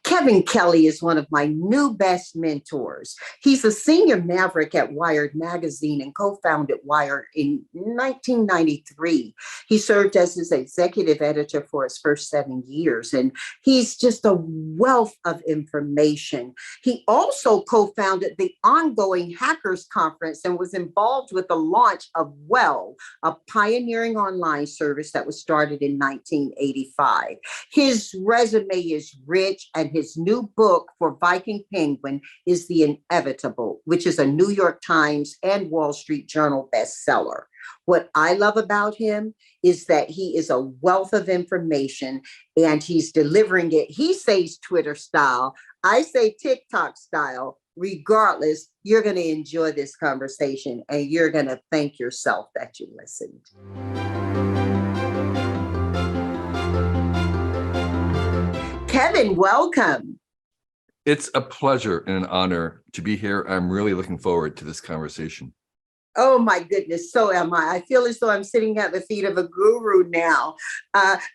Kevin Kelly is one of my new best mentors. He's a senior maverick at Wired Magazine and co-founded Wired in 1993. He served as his executive editor for his first 7 years, and he's just a wealth of information. He also co-founded the ongoing Hackers Conference and was involved with the launch of Well, a pioneering online service that was started in 1985. His resume is rich, and his new book for Viking Penguin is The Inevitable, which is a New York Times and Wall Street Journal bestseller. What I love about him is that he is a wealth of information and he's delivering it. He says Twitter style, I say TikTok style. Regardless, you're going to enjoy this conversation and you're going to thank yourself that you listened. Kevin, welcome. It's a pleasure and an honor to be here. I'm really looking forward to this conversation. Oh my goodness, so am I. I feel as though I'm sitting at the feet of a guru now.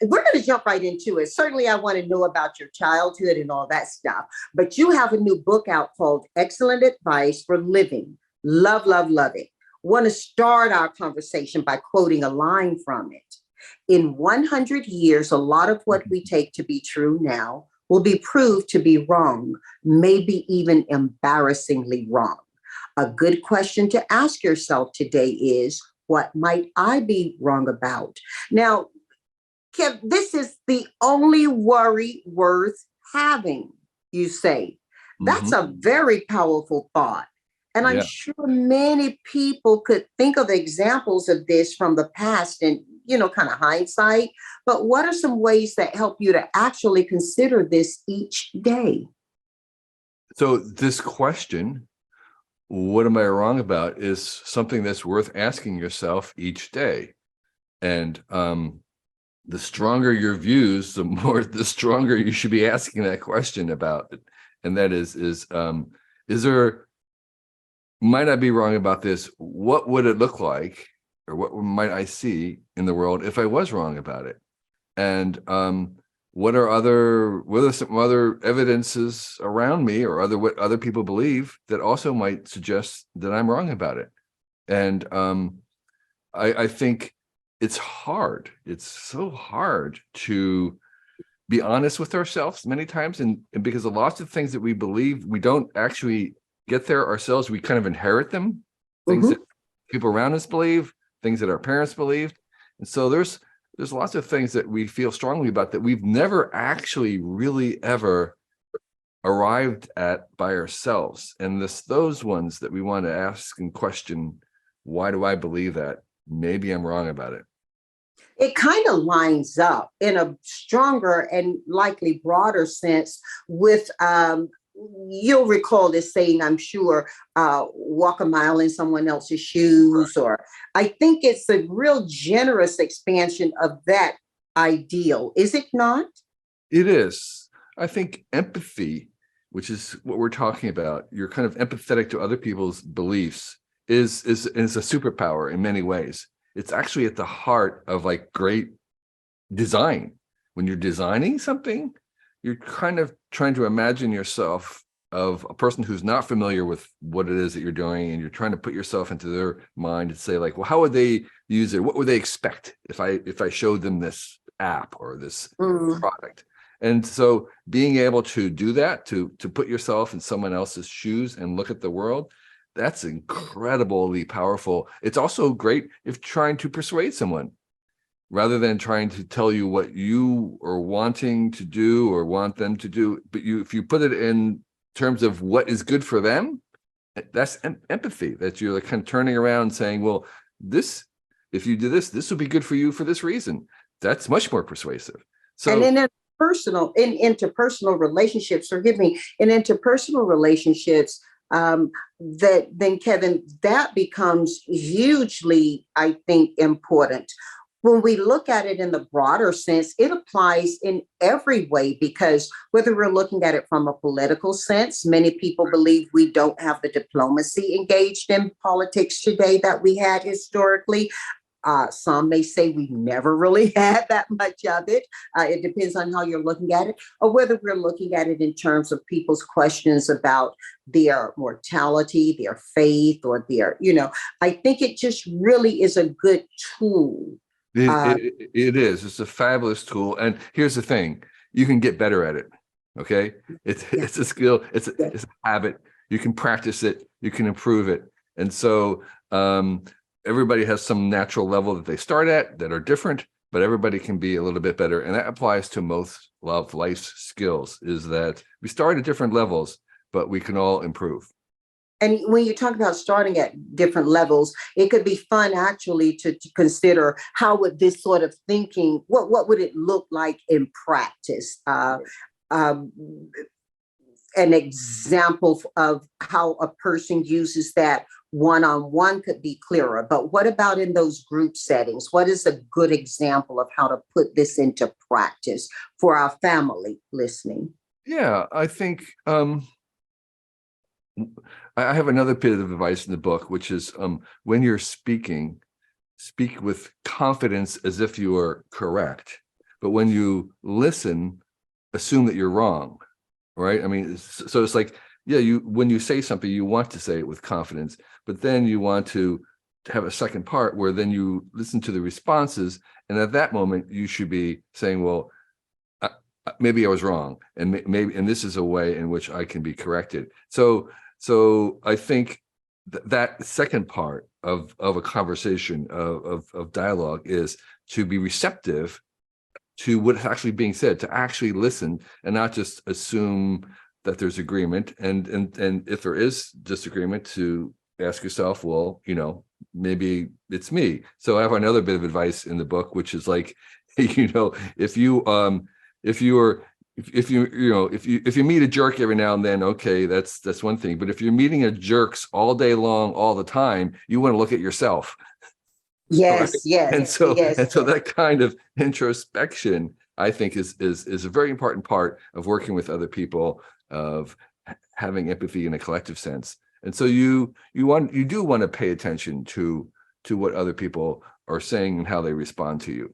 We're going to jump right into it. Certainly, I want to know about your childhood and all that stuff. But you have a new book out called Excellent Advice for Living. Love, love, love it. Want to start our conversation by quoting a line from it. In 100 years, a lot of what we take to be true now will be proved to be wrong, maybe even embarrassingly wrong. A good question to ask yourself today is, what might I be wrong about? Now, Kev, this is the only worry worth having, you say. That's a very powerful thought. And I'm sure many people could think of examples of this from the past and, kind of hindsight. But what are some ways that help you to actually consider this each day? So this question, what am I wrong about, is something that's worth asking yourself each day. And the stronger your views, the stronger you should be asking that question about it. And that is there, might I be wrong about this? What would it look like, or what might I see in the world if I was wrong about it? And what are some other evidences around me, or what other people believe that also might suggest that I'm wrong about it? And I think it's hard. It's so hard to be honest with ourselves many times, and because a lot of things that we believe, we don't actually get there ourselves. We kind of inherit them, things that people around us believe, things that our parents believed. And so there's lots of things that we feel strongly about that we've never actually really ever arrived at by ourselves. And those ones that we want to ask and question, why do I believe that? Maybe I'm wrong about it. It kind of lines up in a stronger and likely broader sense with, you'll recall this saying, I'm sure, walk a mile in someone else's shoes, or I think it's a real generous expansion of that ideal. Is it not? It is. I think empathy, which is what we're talking about, you're kind of empathetic to other people's beliefs, is a superpower in many ways. It's actually at the heart of like great design. When you're designing something, you're kind of trying to imagine yourself of a person who's not familiar with what it is that you're doing, and you're trying to put yourself into their mind and say, like, well, how would they use it? What would they expect if I showed them this app or this product? And so being able to do that, to put yourself in someone else's shoes and look at the world, that's incredibly powerful. It's also great if trying to persuade someone, rather than trying to tell you what you are wanting to do or want them to do. But if you put it in terms of what is good for them, that's empathy, that you're like kind of turning around and saying, well, if you do this will be good for you for this reason. That's much more persuasive. So, and in interpersonal relationships, then Kevin, that becomes hugely, I think, important. When we look at it in the broader sense, it applies in every way, because whether we're looking at it from a political sense, many people believe we don't have the diplomacy engaged in politics today that we had historically. Some may say we never really had that much of it. It depends on how you're looking at it, or whether we're looking at it in terms of people's questions about their mortality, their faith, or I think it just really is a good tool. It is. It's a fabulous tool. And here's the thing, you can get better at it. Okay. It's a skill. It's a habit. You can practice it. You can improve it. And so everybody has some natural level that they start at that are different, but everybody can be a little bit better. And that applies to most of life's skills, is that we start at different levels, but we can all improve. And when you talk about starting at different levels, it could be fun actually to consider how would this sort of thinking, what would it look like in practice? Um, an example of how a person uses that one-on-one could be clearer. But what about in those group settings? What is a good example of how to put this into practice for our family listening? Yeah, I think I have another bit of advice in the book, which is when you're speaking, speak with confidence as if you are correct. But when you listen, assume that you're wrong. Right. I mean, so it's like, yeah, when you say something, you want to say it with confidence, but then you want to have a second part where then you listen to the responses. And at that moment, you should be saying, well, maybe I was wrong. And and this is a way in which I can be corrected. So I think that second part of a conversation, of dialogue, is to be receptive to what's actually being said, to actually listen and not just assume that there's agreement. And if there is disagreement, to ask yourself, well, maybe it's me. So I have another bit of advice in the book, which is like, if you meet a jerk every now and then, okay, that's one thing. But if you're meeting a jerks all day long, all the time, you want to look at yourself. Yes, right? Yes. And so that kind of introspection, I think, is a very important part of working with other people, of having empathy in a collective sense. And so you do want to pay attention to what other people are saying and how they respond to you.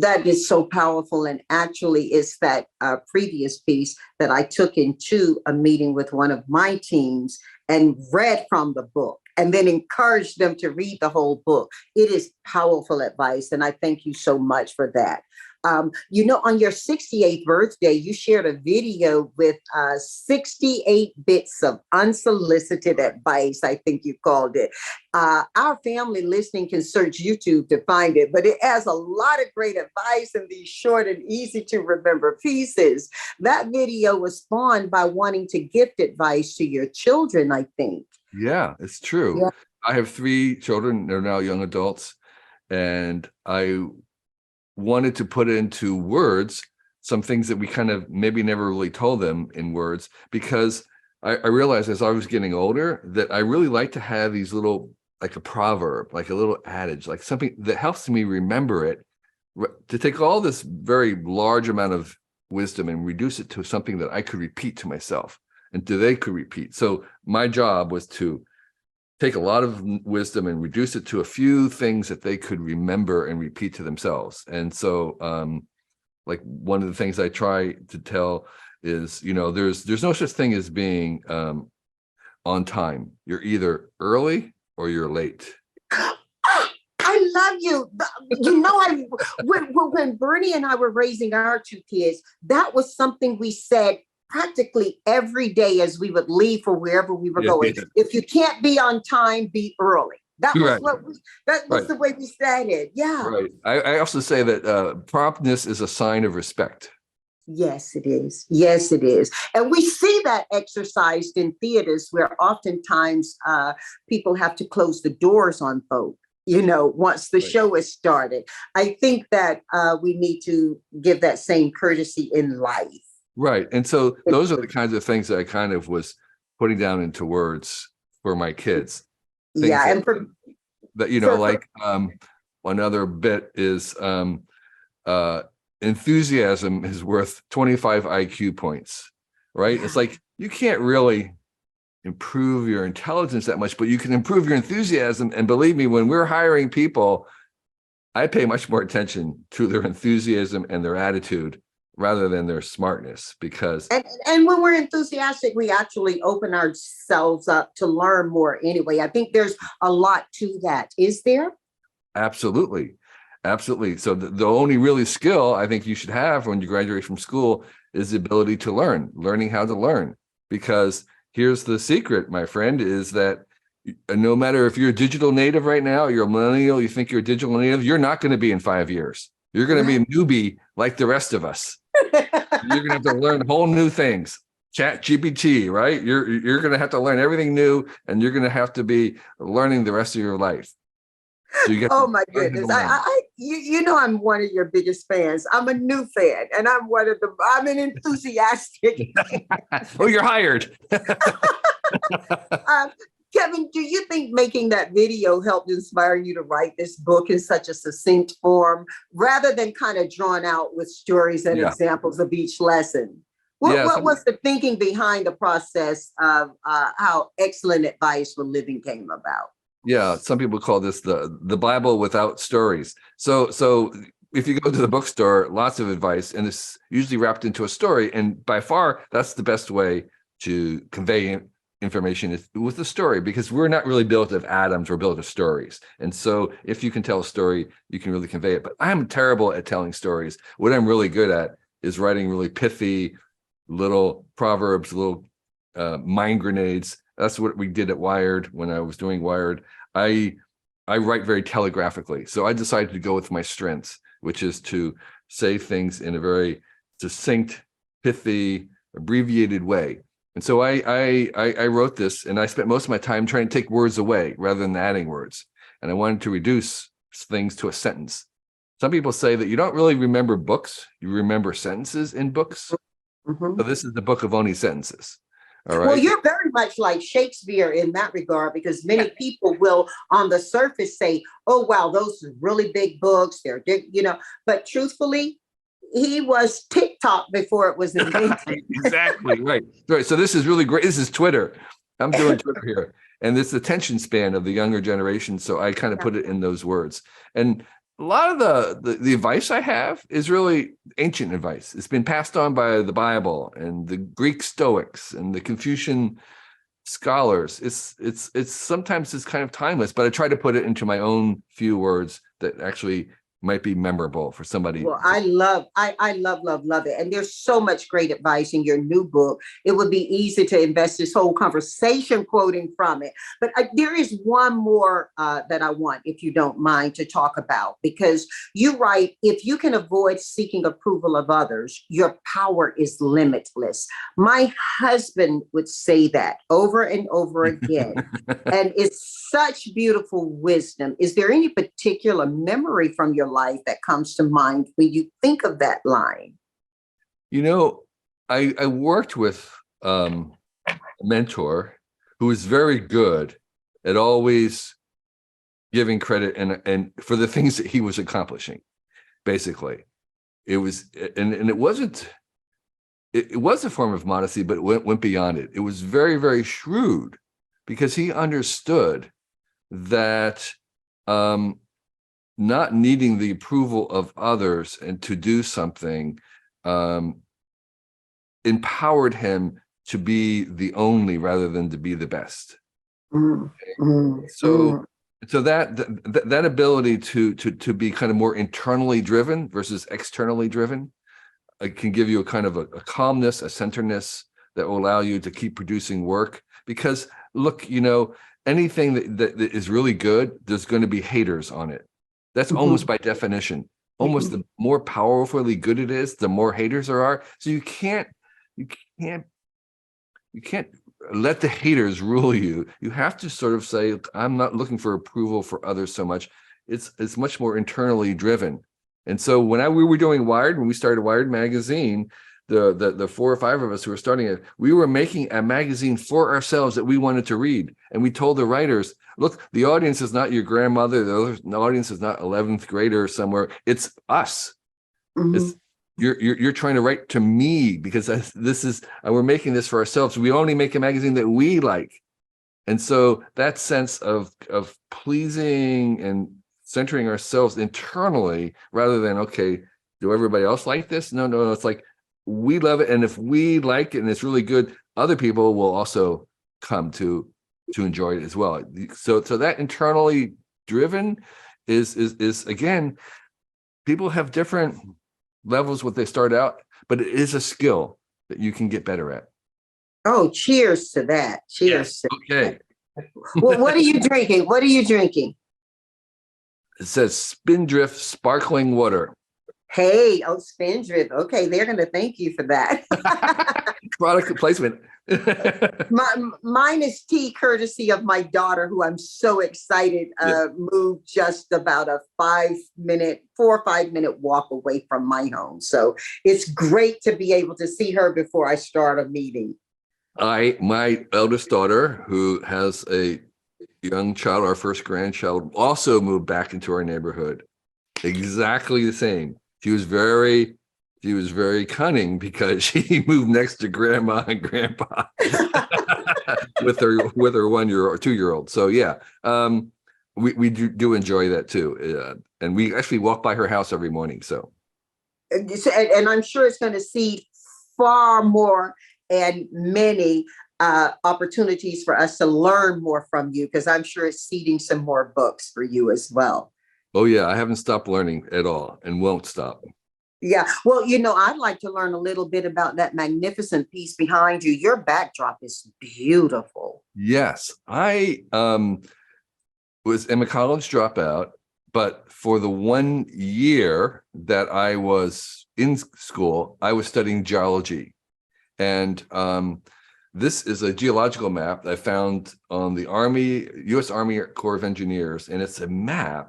That is so powerful. And actually, it's that previous piece that I took into a meeting with one of my teams and read from the book, and then encouraged them to read the whole book. It is powerful advice. And I thank you so much for that. On your 68th birthday, you shared a video with 68 bits of unsolicited advice, I think you called it. Our family listening can search YouTube to find it, but it has a lot of great advice in these short and easy to remember pieces. That video was spawned by wanting to gift advice to your children, I think. Yeah, it's true. Yeah. I have 3 children. They're now young adults. And I wanted to put into words some things that we kind of maybe never really told them in words, because I realized as I was getting older that I really like to have these little, like a proverb, like a little adage, like something that helps me remember it, to take all this very large amount of wisdom and reduce it to something that I could repeat to myself and they could repeat. So my job was to take a lot of wisdom and reduce it to a few things that they could remember and repeat to themselves. And so like one of the things I try to tell is, there's no such thing as being on time. You're either early or you're late. I love you. When Bernie and I were raising our 2 kids, that was something we said practically every day as we would leave for wherever we were going. Yeah. If you can't be on time, be early. That was the way we said it. Yeah. Right. I also say that promptness is a sign of respect. Yes, it is. Yes, it is. And we see that exercised in theaters, where oftentimes people have to close the doors on folks, once the show is started. I think that we need to give that same courtesy in life. Right. And so those are the kinds of things that I kind of was putting down into words for my kids. Yeah. Another bit is enthusiasm is worth 25 IQ points, right? It's like, you can't really improve your intelligence that much, but you can improve your enthusiasm. And believe me, when we're hiring people, I pay much more attention to their enthusiasm and their attitude rather than their smartness, because and when we're enthusiastic, we actually open ourselves up to learn more anyway. I think there's a lot to that. Is there? absolutely. Absolutely. So the only really skill I think you should have when you graduate from school is the ability to learning how to learn. Because here's the secret, my friend, is that no matter if you're a digital native right now, you're a millennial, you think you're a digital native, you're not going to be in 5 years. You're going to be a newbie like the rest of us. You're going to have to learn whole new things. Chat GPT, right? You're going to have to learn everything new, and you're going to have to be learning the rest of your life. So you get Oh my goodness. You know, I'm one of your biggest fans. I'm a new fan, and I'm an enthusiastic. Oh, you're hired. Kevin, do you think making that video helped inspire you to write this book in such a succinct form rather than kind of drawn out with stories and examples of each lesson? What was the thinking behind the process of how excellent advice for living came about? Yeah, some people call this the Bible without stories. So if you go to the bookstore, lots of advice, and it's usually wrapped into a story. And by far, that's the best way to convey information is with a story, because we're not really built of atoms, we're built of stories. And so if you can tell a story, you can really convey it. But I'm terrible at telling stories. What I'm really good at is writing really pithy little proverbs, little mind grenades. That's what we did at Wired when I was doing Wired. I write very telegraphically. So I decided to go with my strengths, which is to say things in a very succinct, pithy, abbreviated way. And so I wrote this, and I spent most of my time trying to take words away rather than adding words. And I wanted to reduce things to a sentence. Some people say that you don't really remember books, you remember sentences in books. Mm-hmm. So this is the book of only sentences. All right. Well, you're very much like Shakespeare in that regard, because many people will on the surface say, oh, wow, those are really big books. They're, but truthfully, he was TikTok before it was invented. Exactly. Right. So this is really great. This is Twitter. I'm doing Twitter here. And it's the attention span of the younger generation. So I kind of put it in those words. And a lot of the advice I have is really ancient advice. It's been passed on by the Bible and the Greek Stoics and the Confucian scholars. It's sometimes it's kind of timeless, but I try to put it into my own few words that actually might be memorable for somebody. Well, I love it. And there's so much great advice in your new book. It would be easy to invest this whole conversation quoting from it. But there is one more that I want, if you don't mind, to talk about, because you write, if you can avoid seeking approval of others, your power is limitless. My husband would say that over and over again. And it's such beautiful wisdom. Is there any particular memory from your life that comes to mind when you think of that line? I worked with a mentor who was very good at always giving credit and for the things that he was accomplishing. Basically, it was, and it wasn't. It was a form of modesty, but it went beyond it. It was very, very shrewd, because he understood that not needing the approval of others and to do something empowered him to be the only rather than to be the best. So that ability to be kind of more internally driven versus externally driven can give you a kind of a calmness, a centeredness that will allow you to keep producing work. Because look, anything that is really good, there's going to be haters on it. That's almost by definition. Almost the more powerfully good it is, the more haters there are. So you can't let the haters rule you. You have to sort of say, I'm not looking for approval for others so much. It's much more internally driven. And so when we were doing Wired, when we started Wired magazine, the 4 or 5 of us who were starting it, we were making a magazine for ourselves that we wanted to read. And we told the writers, look, the audience is not your grandmother. The audience is not 11th grader somewhere. It's us. you're trying to write to me because this is we're making this for ourselves. We only make a magazine that we like. And so that sense of pleasing and centering ourselves internally rather than, okay, do everybody else like this? No. It's like we love it. And if we like it and it's really good, other people will also come to enjoy it as well. So that internally driven is again, people have different levels what they start out, but it is a skill that you can get better at. Oh, cheers to that. Cheers. Yes. Okay. Well, what are you drinking? What are you drinking? It says Spindrift sparkling water. Hey, oh, Spindrift. Okay, they're going to thank you for that. Product placement. Mine is tea, courtesy of my daughter, who I'm so excited moved just about a 4 or 5 minute walk away from my home. So it's great to be able to see her before I start a meeting. My eldest daughter, who has a young child, our first grandchild, also moved back into our neighborhood. Exactly the same. She was very cunning because she moved next to grandma and grandpa with her 1-year or 2-year-old. So yeah, we do enjoy that too, and we actually walk by her house every morning. So, and I'm sure it's going to see far more and many opportunities for us to learn more from you, because I'm sure it's seeding some more books for you as well. Oh yeah, I haven't stopped learning at all and won't stop. Yeah. Well, I'd like to learn a little bit about that magnificent piece behind you. Your backdrop is beautiful. Yes. I am a college dropout, but for the 1 year that I was in school, I was studying geology. And this is a geological map that I found on the U.S. Army Corps of Engineers, and it's a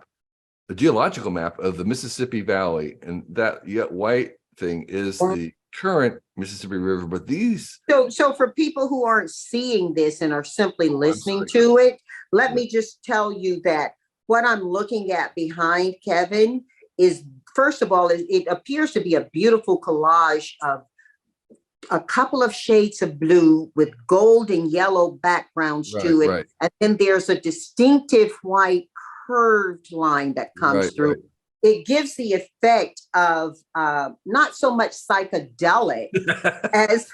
geological map of the Mississippi Valley, and that white thing is the current Mississippi River. But these so for people who aren't seeing this and are simply listening to it, let me just tell you that what I'm looking at behind Kevin is, first of all, it appears to be a beautiful collage of a couple of shades of blue with gold and yellow backgrounds to it. Right. And then there's a distinctive white curved line that comes through. Right. It gives the effect of not so much psychedelic as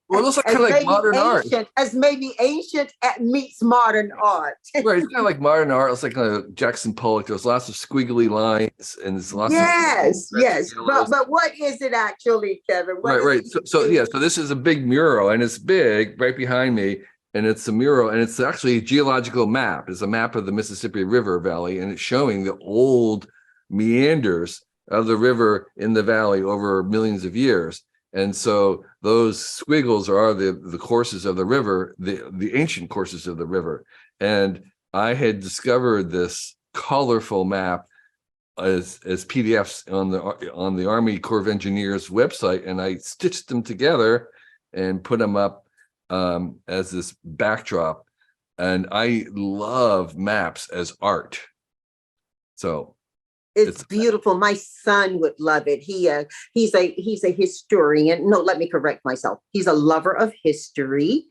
well, it looks like kind of like modern art, as maybe ancient meets modern art. Right, it's kind of like modern art. It's like Jackson Pollock. There's lots of squiggly lines and there's lots. Yes. But what is it actually, Kevin? Right. So this is a big mural, and it's big right behind me. And it's a mural, and it's actually a geological map. It's a map of the Mississippi River Valley, and it's showing the old meanders of the river in the valley over millions of years. And so those squiggles are the courses of the river, the ancient courses of the river. And I had discovered this colorful map as PDFs on the Army Corps of Engineers website, and I stitched them together and put them up as this backdrop. And I love maps as art. So it's beautiful. My son would love it. He's a historian. No, let me correct myself. He's a lover of history,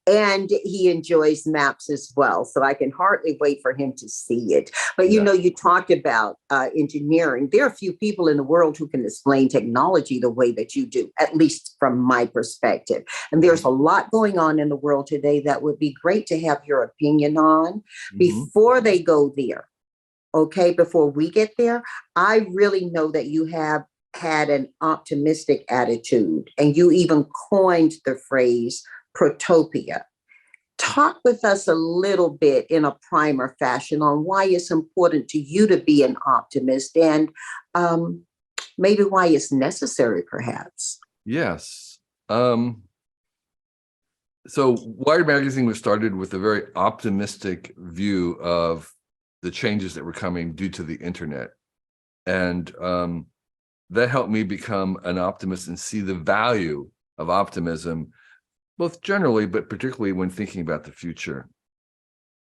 and he enjoys maps as well. So I can hardly wait for him to see it. But you talked about engineering. There are few people in the world who can explain technology the way that you do, at least from my perspective. And there's a lot going on in the world today that would be great to have your opinion on before they go there. Okay, before we get there, I really know that you have had an optimistic attitude, and you even coined the phrase protopia. Talk with us a little bit in a primer fashion on why it's important to you to be an optimist, and maybe why it's necessary, perhaps. Yes. So Wired Magazine was started with a very optimistic view of the changes that were coming due to the internet. And that helped me become an optimist and see the value of optimism, both generally, but particularly when thinking about the future.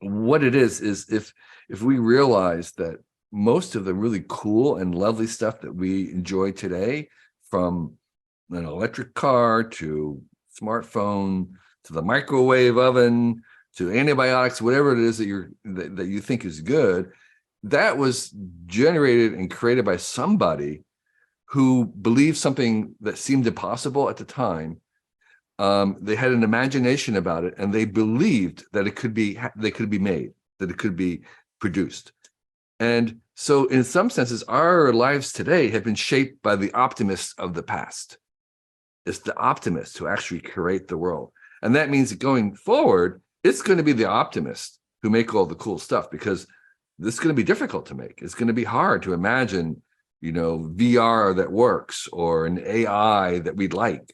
What it is if we realize that most of the really cool and lovely stuff that we enjoy today from an electric car to smartphone to the microwave oven to antibiotics, whatever it is that you think is good, that was generated and created by somebody who believed something that seemed impossible at the time. They had an imagination about it, and they believed that it could be made, that it could be produced. And so in some senses, our lives today have been shaped by the optimists of the past. It's the optimists who actually create the world. And that means that going forward, it's going to be the optimists who make all the cool stuff, because this is going to be difficult to make. It's going to be hard to imagine, VR that works or an AI that we'd like.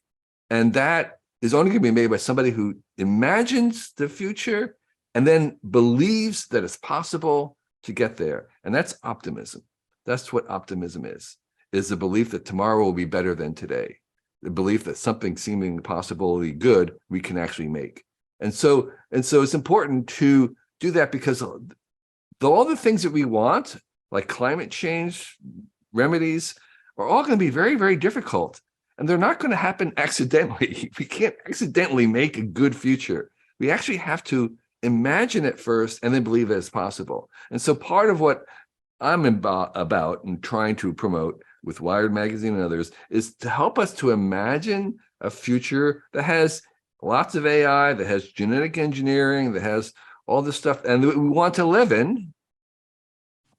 And that is only going to be made by somebody who imagines the future and then believes that it's possible to get there. And that's optimism. That's what optimism is the belief that tomorrow will be better than today. The belief that something seeming possibly good we can actually make. And so it's important to do that, because all the things that we want, like climate change remedies, are all going to be very, very difficult. And they're not going to happen accidentally. We can't accidentally make a good future. We actually have to imagine it first and then believe that it's possible. And so part of what I'm about and trying to promote with Wired Magazine and others is to help us to imagine a future that has lots of AI, that has genetic engineering, that has all this stuff, and that we want to live in.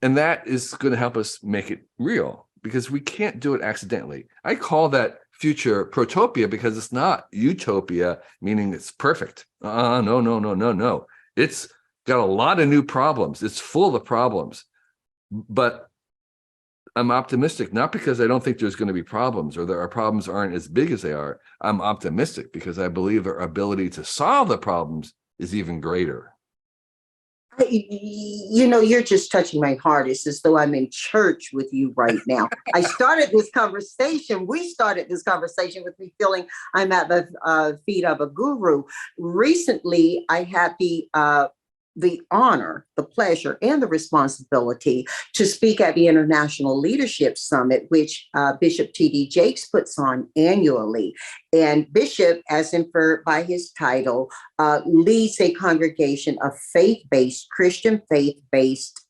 And that is going to help us make it real, because we can't do it accidentally. I call that future protopia because it's not utopia, meaning it's perfect. No. It's got a lot of new problems. It's full of problems. But I'm optimistic, not because I don't think there's going to be problems or that our problems aren't as big as they are. I'm optimistic because I believe our ability to solve the problems is even greater. You're just touching my heart. It's as though I'm in church with you right now. We started this conversation with me feeling I'm at the feet of a guru. Recently, I had the honor, the pleasure, and the responsibility to speak at the International Leadership Summit, which Bishop T.D. Jakes puts on annually. And Bishop, as inferred by his title, leads a congregation of Christian faith-based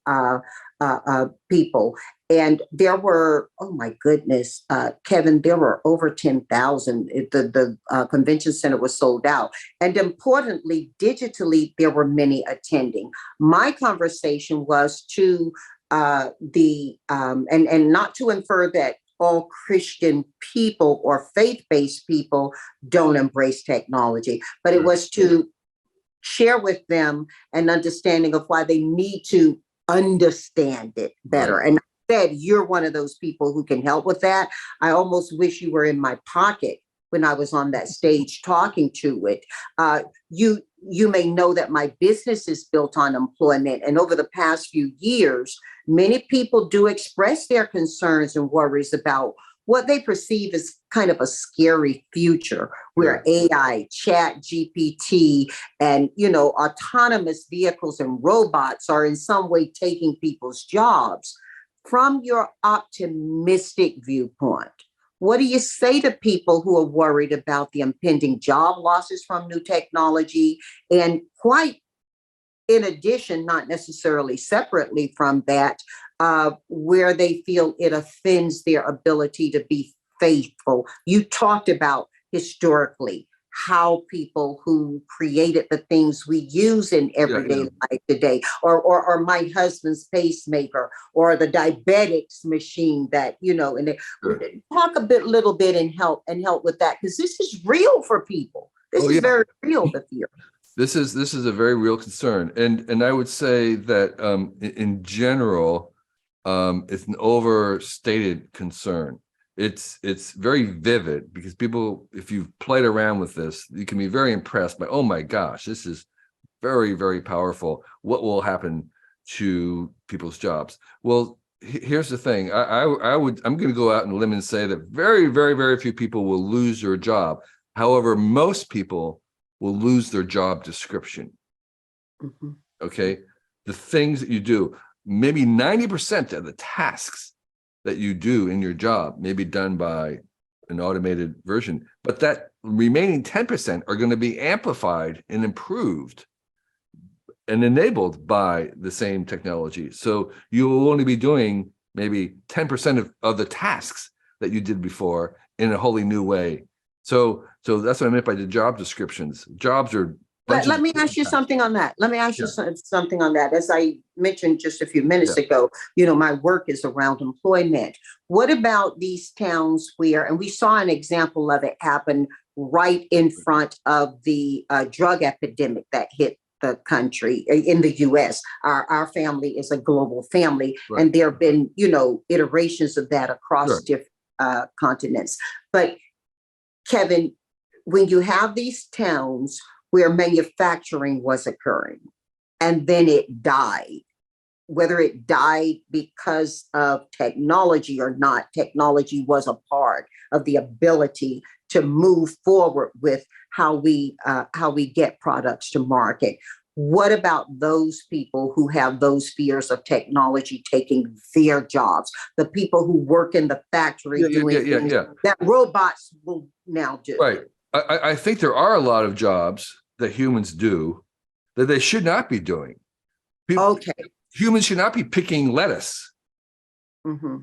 people. And there were, oh my goodness, Kevin, there were over 10,000. The convention center was sold out. And importantly, digitally, there were many attending. My conversation was to and not to infer that all Christian people or faith-based people don't embrace technology, but it was to share with them an understanding of why they need to understand it better. Right. And said, you're one of those people who can help with that. I almost wish you were in my pocket when I was on that stage talking to it. You may know that my business is built on employment. And over the past few years, many people do express their concerns and worries about what they perceive as kind of a scary future where AI, chat GPT, and, autonomous vehicles and robots are in some way taking people's jobs. From your optimistic viewpoint, what do you say to people who are worried about the impending job losses from new technology? And quite in addition, not necessarily separately from that, where they feel it offends their ability to be faithful. You talked about historically how people who created the things we use in everyday life today, or my husband's pacemaker, or the diabetics machine that, and they talk little bit and help with that, because this is real for people. This is very real, the fear. This is a very real concern. And I would say that in general, it's an overstated concern. It's very vivid because people, if you've played around with this, you can be very impressed by, oh my gosh, this is very, very powerful. What will happen to people's jobs? Well, here's the thing. I'm going to go out on a limb and say that very, very, very few people will lose their job. However, most people will lose their job description. Mm-hmm. Okay. The things that you do, maybe 90% of the tasks that you do in your job may be done by an automated version, but that remaining 10% are going to be amplified and improved and enabled by the same technology. So you will only be doing maybe 10% of the tasks that you did before in a wholly new way. So that's what I meant by the job descriptions. Jobs are Let me ask you something on that. Let me ask you something on that. As I mentioned just a few minutes ago, my work is around employment. What about these towns where, and we saw an example of it happen right in front of the drug epidemic that hit the country in the US. Our family is a global family, and there have been, iterations of that across different continents. But Kevin, when you have these towns where manufacturing was occurring and then it died, whether it died because of technology or not, technology was a part of the ability to move forward with how we get products to market. What about those people who have those fears of technology taking their jobs? The people who work in the factory doing things that robots will now do. Right. I think there are a lot of jobs that humans do that they should not be doing. Humans should not be picking lettuce.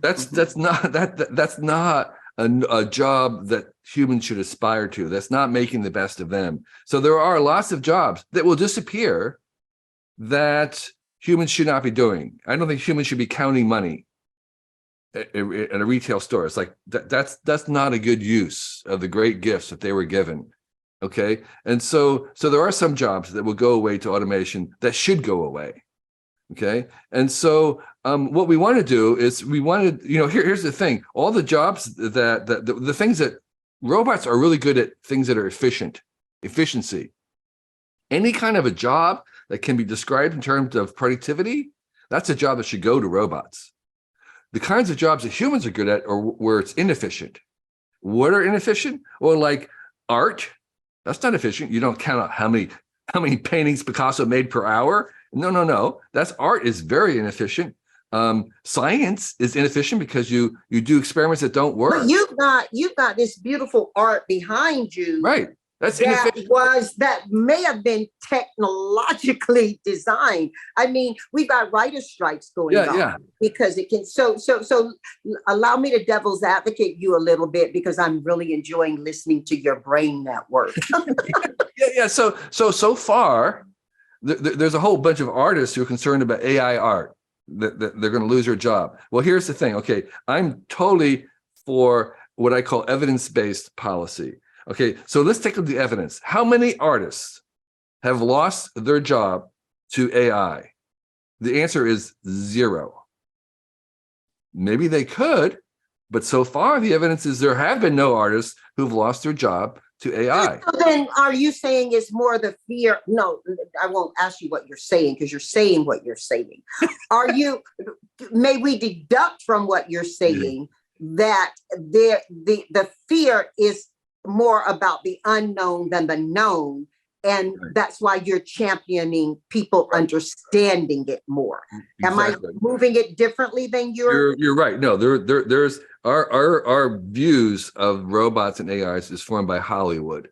That's not a job that humans should aspire to. That's not making the best of them. So there are lots of jobs that will disappear that humans should not be doing. I don't think humans should be counting money at a retail store. It's like that's not a good use of the great gifts that they were given. Okay, and so there are some jobs that will go away to automation that should go away. Okay, and so what we want to do is here's the thing: all the jobs that the things that robots are really good at, things that are efficiency. Any kind of a job that can be described in terms of productivity, that's a job that should go to robots. The kinds of jobs that humans are good at are where it's inefficient. What are inefficient? Well, like art, that's not efficient. You don't count out how many paintings Picasso made per hour. No. That's art is very inefficient. Science is inefficient because you do experiments that don't work. But you've got this beautiful art behind you. Right. That's inefficient. That may have been technologically designed. I mean, we've got writer's strikes going on because it can. So allow me to devil's advocate you a little bit, because I'm really enjoying listening to your brain network. So far, there's a whole bunch of artists who are concerned about AI art, that they're going to lose their job. Well, here's the thing. Okay, I'm totally for what I call evidence-based policy. Okay, so let's take a look at the evidence. How many artists have lost their job to AI? The answer is 0. Maybe they could, but so far the evidence is there have been no artists who've lost their job to AI. So then are you saying it's more the fear? No, I won't ask you what you're saying, because you're saying what you're saying. May we deduct from what you're saying that the fear is more about the unknown than the known, and that's why you're championing people understanding it more? Am I moving it differently than you're right? No, there's our views of robots and AIs is formed by Hollywood,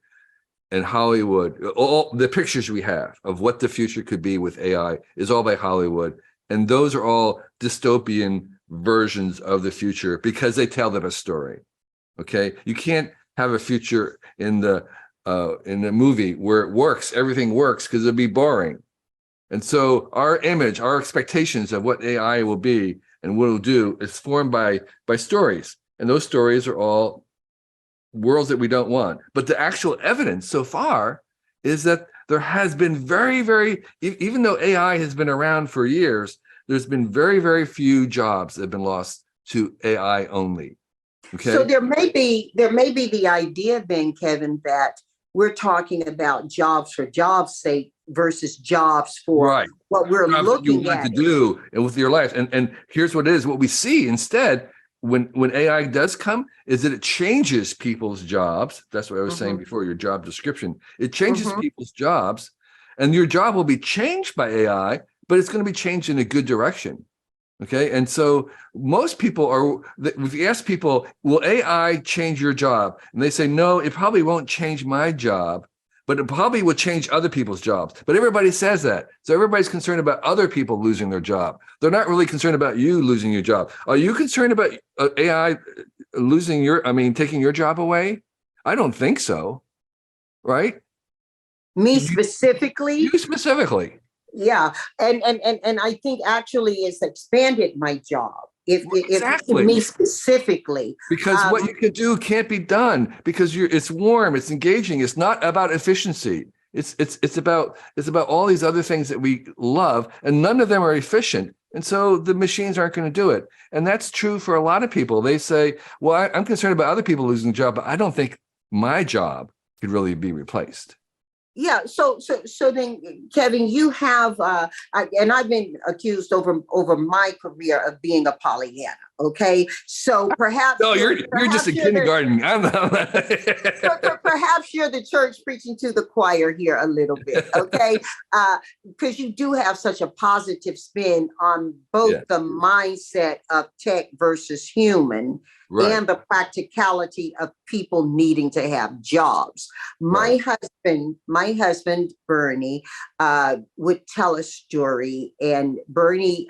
and Hollywood, all the pictures we have of what the future could be with AI is all by Hollywood, and those are all dystopian versions of the future because they tell them a story. Okay, you can't have a future in the movie where it works, everything works, because it'd be boring. And so our image, our expectations of what AI will be and what it'll do is formed by stories. And those stories are all worlds that we don't want. But the actual evidence so far is that there has been even though AI has been around for years, there's been very, very few jobs that have been lost to AI only. Okay. So there may be the idea then, Kevin, that we're talking about jobs for jobs' sake versus jobs for what we're looking at to do and with your life. And here's what it is. What we see instead when AI does come is that it changes people's jobs. That's what I was saying before, your job description. It changes people's jobs, and your job will be changed by AI, but it's going to be changed in a good direction. Okay. And so most people if you ask people, will AI change your job? And they say, no, it probably won't change my job, but it probably will change other people's jobs. But everybody says that. So everybody's concerned about other people losing their job. They're not really concerned about you losing your job. Are you concerned about AI taking your job away? I don't think so. Right? Me specifically? You specifically. Yeah, and I think actually it's expanded my job. If Exactly. me specifically, because what you can do can't be done because it's warm, it's engaging. It's not about efficiency. It's about all these other things that we love, and none of them are efficient. And so the machines aren't going to do it. And that's true for a lot of people. They say, well, I'm concerned about other people losing a job, but I don't think my job could really be replaced. Yeah. So then, Kevin, you have, and I've been accused over my career of being a Pollyanna. Okay. So perhaps. No, you're just in kindergarten. I'm not. Perhaps you're the church preaching to the choir here a little bit. Okay. Because you do have such a positive spin on both the mindset of tech versus human. Right. And the practicality of people needing to have jobs. My husband, Bernie, would tell a story, and Bernie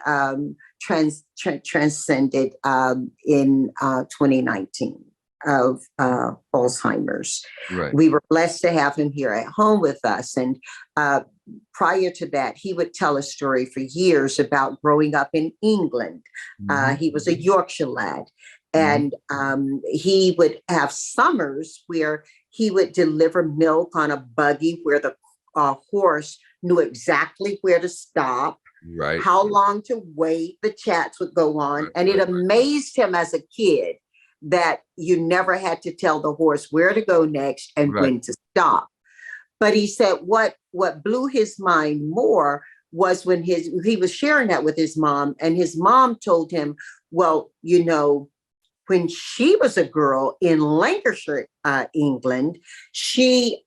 transcended in 2019 of Alzheimer's. Right. We were blessed to have him here at home with us. And prior to that, he would tell a story for years about growing up in England. Mm-hmm. He was a Yorkshire lad. And he would have summers where he would deliver milk on a buggy where the horse knew exactly where to stop, right, how long to wait. The chats would go on. And it amazed him as a kid that you never had to tell the horse where to go next and when to stop. But he said what blew his mind more was when he was sharing that with his mom, and his mom told him, well, when she was a girl in Lancashire, England, they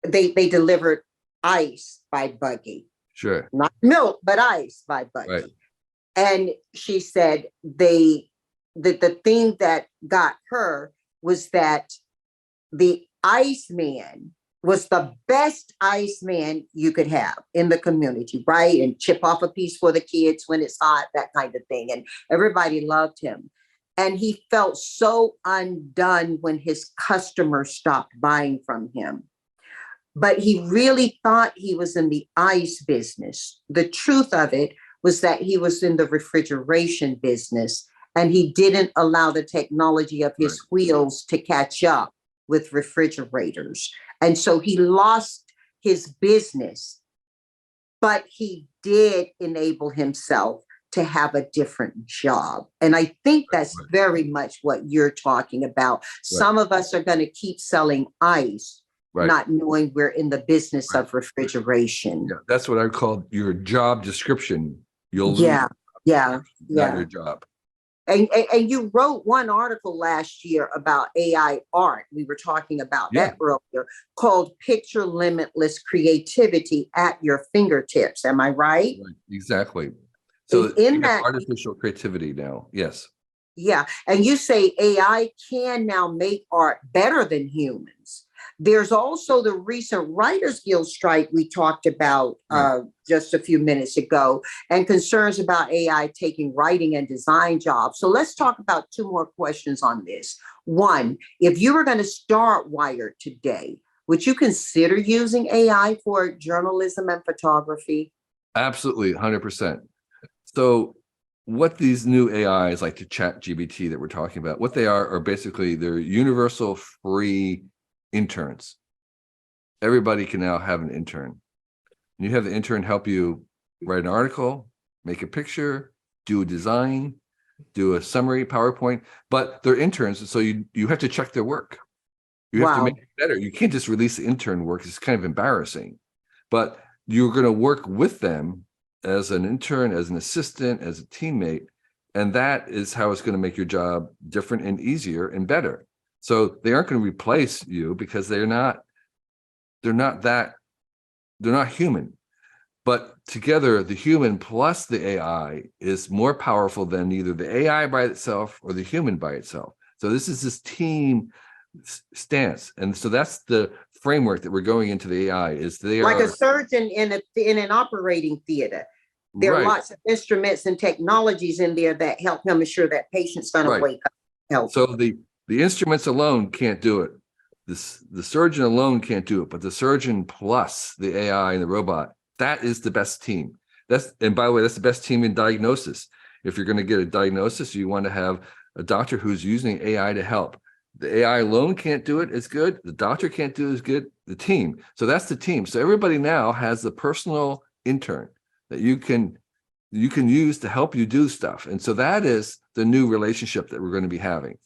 delivered ice by buggy. Sure. Not milk, but ice by buggy. Right. And she said the thing that got her was that the Iceman was the best Iceman you could have in the community, right? And chip off a piece for the kids when it's hot, that kind of thing. And everybody loved him. And he felt so undone when his customers stopped buying from him. But he really thought he was in the ice business. The truth of it was that he was in the refrigeration business, and he didn't allow the technology of his wheels to catch up with refrigerators. And so he lost his business, but he did enable himself to have a different job. And I think that's very much what you're talking about. Some of us are going to keep selling ice, not knowing we're in the business of refrigeration. Yeah, that's what I call your job description. You'll lose not your job. And you wrote one article last year about AI art. We were talking about that earlier, called Picture Limitless Creativity at Your Fingertips. Am I right? Exactly. So in that artificial creativity now, yes. Yeah. And you say AI can now make art better than humans. There's also the recent Writers Guild strike we talked about just a few minutes ago, and concerns about AI taking writing and design jobs. So let's talk about two more questions on this. One, if you were going to start Wired today, would you consider using AI for journalism and photography? Absolutely, 100%. So what these new AIs like the ChatGPT that we're talking about, what they are basically they're universal free interns. Everybody can now have an intern. You have the intern help you write an article, make a picture, do a design, do a summary, PowerPoint, but they're interns. So you have to check their work. You have to make it better. You can't just release the intern work. It's kind of embarrassing, but you're going to work with them as an intern, as an assistant, as a teammate. And that is how it's going to make your job different and easier and better. So they aren't going to replace you because they're not human, But together, the human plus the AI is more powerful than either the AI by itself or the human by itself. So this team stance. And so that's the framework that we're going into the AI is they like are a surgeon in an operating theater. There are right, lots of instruments and technologies in there that help him ensure that patient's going to wake up healthy. So the instruments alone can't do it. The surgeon alone can't do it, but the surgeon plus the AI and the robot, that is the best team. And by the way, that's the best team in diagnosis. If you're going to get a diagnosis, you want to have a doctor who's using AI to help. The AI alone can't do it as good. The doctor can't do it as good. The team. So that's the team. So everybody now has a personal intern that you can use to help you do stuff. And so that is the new relationship that we're going to be having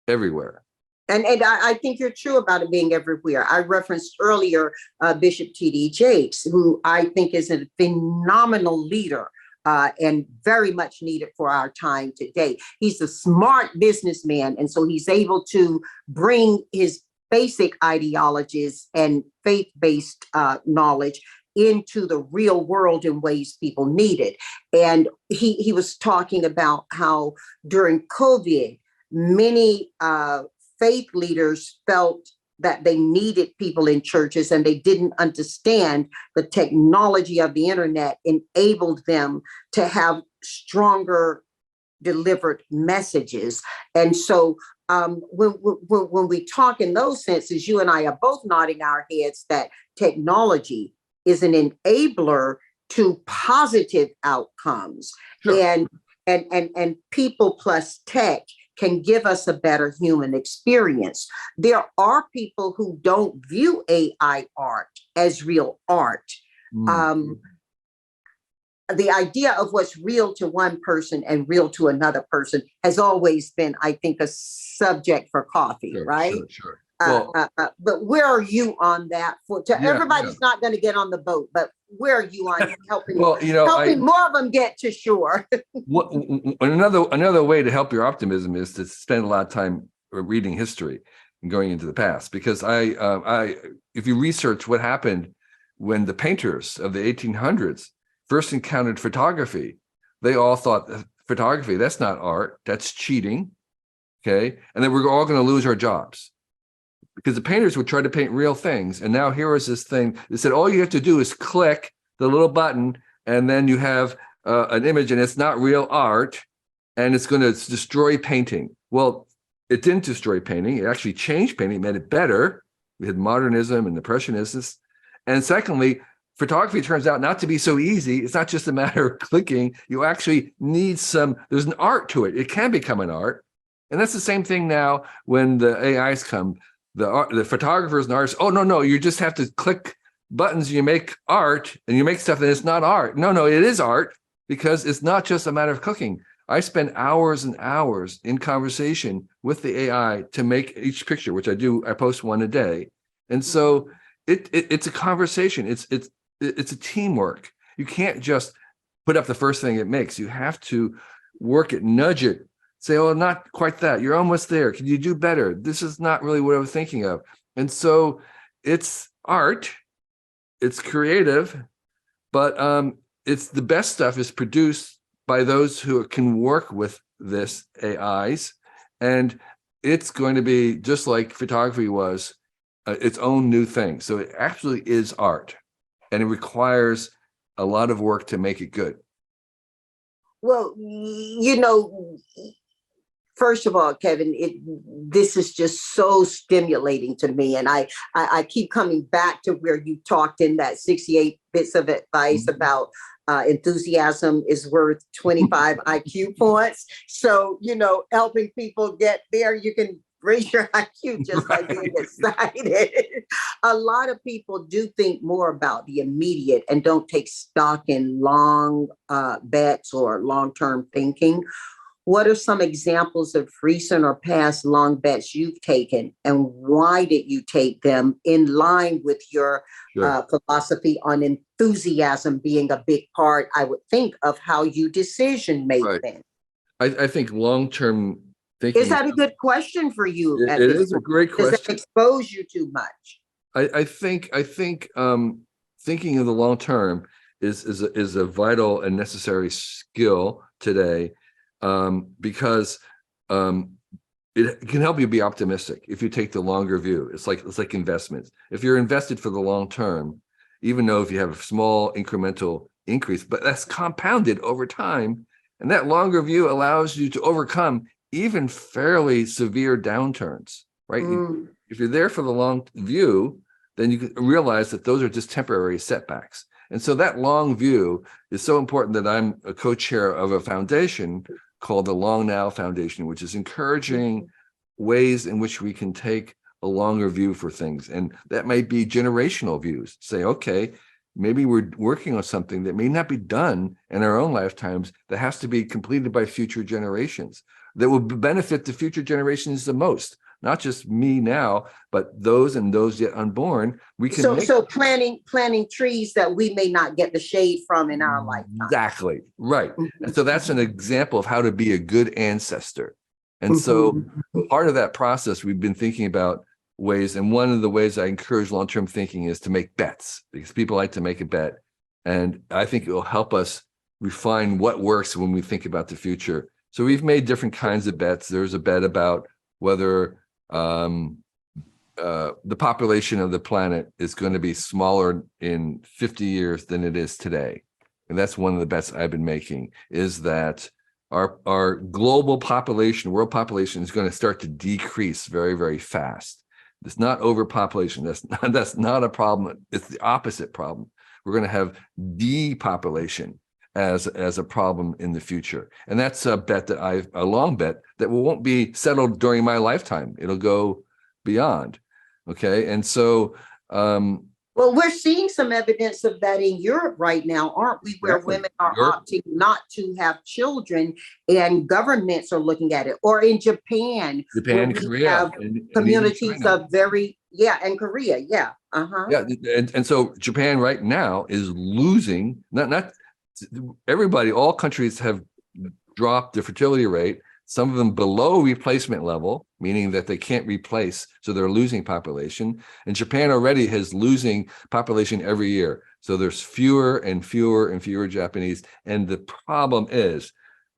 everywhere. And I think you're true about it being everywhere. I referenced earlier Bishop T.D. Jakes, who I think is a phenomenal leader and very much needed for our time today. He's a smart businessman, and so he's able to bring his basic ideologies and faith-based knowledge into the real world in ways people need it. And he was talking about how during COVID, many faith leaders felt that they needed people in churches and they didn't understand the technology of the internet enabled them to have stronger delivered messages. And so when we talk in those senses, you and I are both nodding our heads that technology is an enabler to positive outcomes. Sure. And people plus tech can give us a better human experience. There are people who don't view AI art as real art. The idea of what's real to one person and real to another person has always been, I think, a subject for coffee, right? Sure. But where are you on that? Everybody's not going to get on the boat, but where are you on helping? Helping more of them get to shore. Another way to help your optimism is to spend a lot of time reading history and going into the past, because if you research what happened when the painters of the 1800s first encountered photography, they all thought photography, that's not art, that's cheating. Okay, and then we're all going to lose our jobs. Because the painters would try to paint real things. And now here is this thing that said, all you have to do is click the little button, and then you have an image, and it's not real art, and it's going to destroy painting. Well, it didn't destroy painting. It actually changed painting, it made it better. We had modernism and impressionism. And secondly, photography turns out not to be so easy. It's not just a matter of clicking. You actually need there's an art to it. It can become an art. And that's the same thing now when the AIs come. The photographers and artists, oh, no, you just have to click buttons, you make art, and you make stuff that it's not art. No, it is art, because it's not just a matter of clicking. I spend hours and hours in conversation with the AI to make each picture, which I do. I post one a day. And so it's a conversation. It's a teamwork. You can't just put up the first thing it makes. You have to work it, nudge it, say, oh, not quite that. You're almost there. Can you do better? This is not really what I was thinking of. And so it's art, it's creative, but it's the best stuff is produced by those who can work with this AIs. And it's going to be just like photography was, its own new thing. So it actually is art, and it requires a lot of work to make it good. Well, first of all, Kevin, this is just so stimulating to me. And I keep coming back to where you talked in that 68 bits of advice about enthusiasm is worth 25 IQ points. So, helping people get there, you can raise your IQ just by being excited. A lot of people do think more about the immediate and don't take stock in long bets or long-term thinking. What are some examples of recent or past long bets you've taken, and why did you take them in line with your philosophy on enthusiasm being a big part, I would think, of how you decision make then? I think long-term thinking. Is that a good question for you? It is a great question. Does it expose you too much? I think thinking of the long term is a vital and necessary skill today, because it can help you be optimistic if you take the longer view. It's like investments. If you're invested for the long term, even though if you have a small incremental increase, but that's compounded over time, and that longer view allows you to overcome even fairly severe downturns, right? If you're there for the long view, then you can realize that those are just temporary setbacks. And so that long view is so important that I'm a co-chair of a foundation called the Long Now Foundation, which is encouraging ways in which we can take a longer view for things. And that might be generational views. Say, okay, maybe we're working on something that may not be done in our own lifetimes that has to be completed by future generations that will benefit the future generations the most. Not just me now, but those and those yet unborn. We can so planting trees that we may not get the shade from in our lifetime. Exactly right. And so that's an example of how to be a good ancestor. And so part of that process, we've been thinking about ways, and one of the ways I encourage long-term thinking is to make bets, because people like to make a bet, and I think it will help us refine what works when we think about the future. So we've made different kinds of bets. There's a bet about whether the population of the planet is going to be smaller in 50 years than it is today. And that's one of the bets I've been making, is that our global population, world population, is going to start to decrease very, very fast. It's not overpopulation. That's not a problem. It's the opposite problem. We're going to have depopulation as a problem in the future. And that's a bet that a long bet that won't be settled during my lifetime. It'll go beyond. Okay. And so, well, we're seeing some evidence of that in Europe right now, aren't we? Where women are opting not to have children, and governments are looking at it. Or in Japan, Korea, communities of and Korea, yeah. And so Japan right now is losing. Not everybody. All countries have dropped their fertility rate. Some of them below replacement level, meaning that they can't replace, so they're losing population. And Japan already is losing population every year. So there's fewer and fewer and fewer Japanese. And the problem is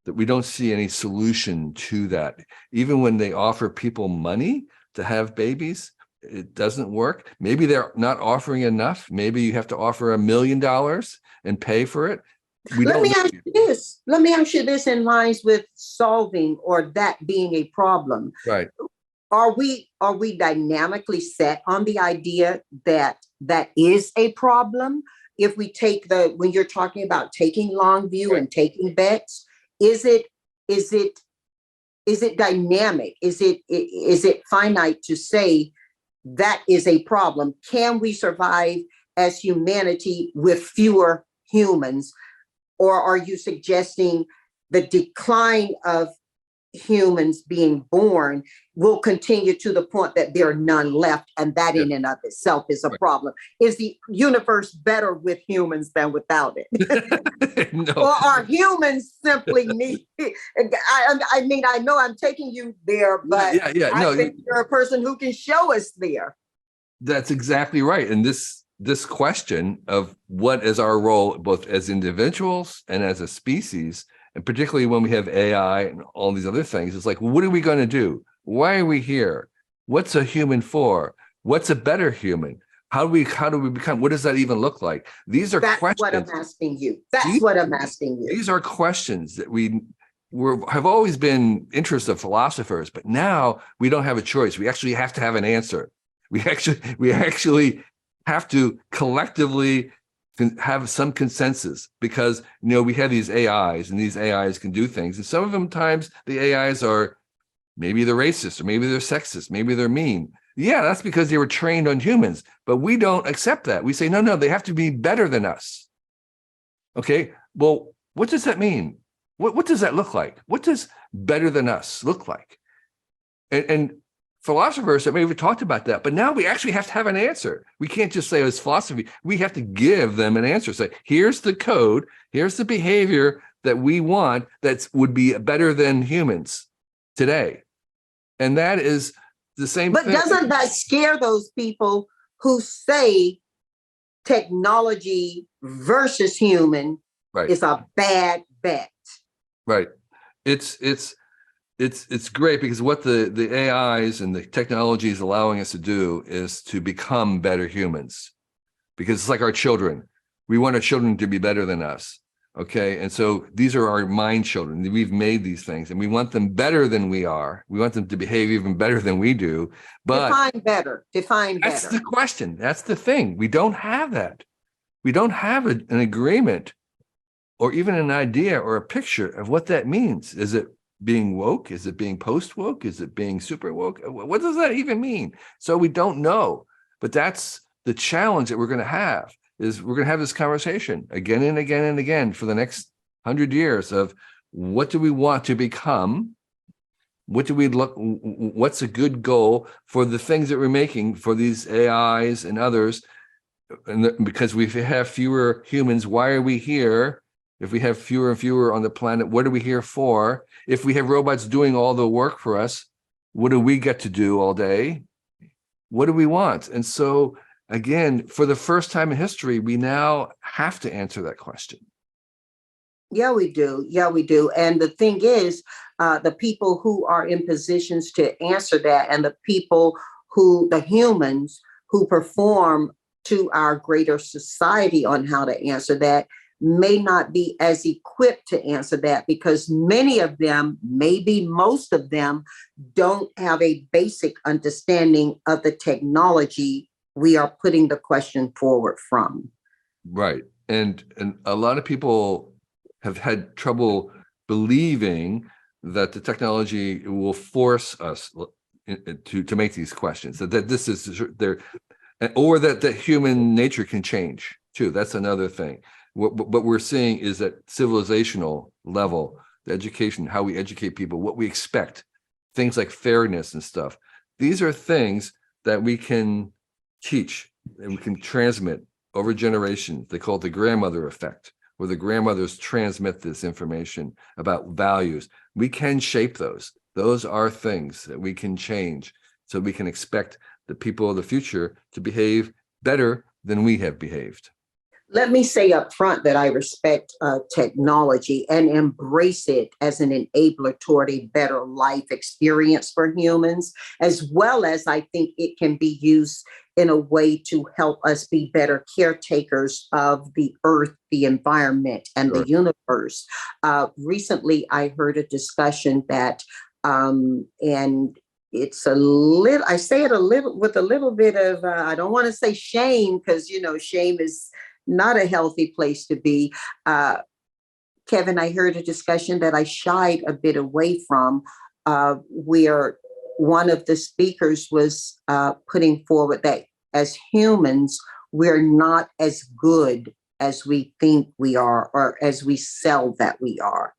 that we don't see any solution to that. Even when they offer people money to have babies, it doesn't work. Maybe they're not offering enough. Maybe you have to offer $1 million and pay for it. Let me ask you this in lines with solving or that being a problem. Right. Are we dynamically set on the idea that is a problem? If we take when you're talking about taking long view and taking bets, is it dynamic? Is it finite to say that is a problem? Can we survive as humanity with fewer humans? Or are you suggesting the decline of humans being born will continue to the point that there are none left, and that in and of itself is a problem? Is the universe better with humans than without it? No. Or are humans simply need? I mean, I know I'm taking you there, but I think you're a person who can show us there. That's exactly right. And this question of what is our role, both as individuals and as a species, and particularly when we have AI and all these other things, it's like, what are we going to do? Why are we here? What's a human for? What's a better human? How do we become? What does that even look like? These are questions. What I'm asking you. What I'm asking you. These are questions that have always been interests of philosophers, but now we don't have a choice. We actually have to have an answer. We actually have to collectively have some consensus, because we have these AIs, and these AIs can do things, and some of them times the AIs are maybe they're racist, or maybe they're sexist, maybe they're mean. Yeah, that's because they were trained on humans, but we don't accept that. We say no, they have to be better than us. Okay, well, what does that mean? What does that look like? What does better than us look like? And philosophers have maybe talked about that, but now we actually have to have an answer. We can't just say it's philosophy. We have to give them an answer. Say, here's the code, here's the behavior that we want that would be better than humans today. And that is the same thing. But doesn't that scare those people who say technology versus human Right. is a bad bet. Right. It's great because what the AIs and the technology is allowing us to do is to become better humans, because it's like our children. We want our children to be better than us. Okay. And so these are our mind children. We've made these things and we want them better than we are. We want them to behave even better than we do. But Define better. Define that's better. the question. That's the thing. We don't have that. We don't have an agreement or even an idea or a picture of what that means. Is it being woke? Is it being post woke? Is it being super woke? What does that even mean? So we don't know. But that's the challenge that we're going to have, is we're going to have this conversation again and again and again for the next 100 years of what do we want to become? What do we look? What's a good goal for the things that we're making for these AIs and others? And because we have fewer humans, why are we here? If we have fewer and fewer on the planet, what are we here for? If we have robots doing all the work for us, what do we get to do all day? What do we want? And so, again, for the first time in history, we now have to answer that question. Yeah, we do. Yeah, we do. And the thing is, the people who are in positions to answer that, and the the humans who perform to our greater society on how to answer that, may not be as equipped to answer that, because many of them, maybe most of them, don't have a basic understanding of the technology we are putting the question forward from. Right. And a lot of people have had trouble believing that the technology will force us to make these questions, that this is there, or that human nature can change too. That's another thing. What we're seeing is that civilizational level, the education, how we educate people, what we expect, things like fairness and stuff. These are things that we can teach and we can transmit over generations. They call it the grandmother effect, where the grandmothers transmit this information about values. We can shape those. Those are things that we can change, so we can expect the people of the future to behave better than we have behaved. Let me say up front that I respect technology and embrace it as an enabler toward a better life experience for humans, as well as I think it can be used in a way to help us be better caretakers of the earth, the environment, and the universe. Recently, I heard a discussion that, and it's a little, I say it a little with a little bit of, I don't want to say shame, because, shame is not a healthy place to be. Kevin, I heard a discussion that I shied a bit away from, where one of the speakers was putting forward that as humans, we're not as good as we think we are, or as we sell that we are.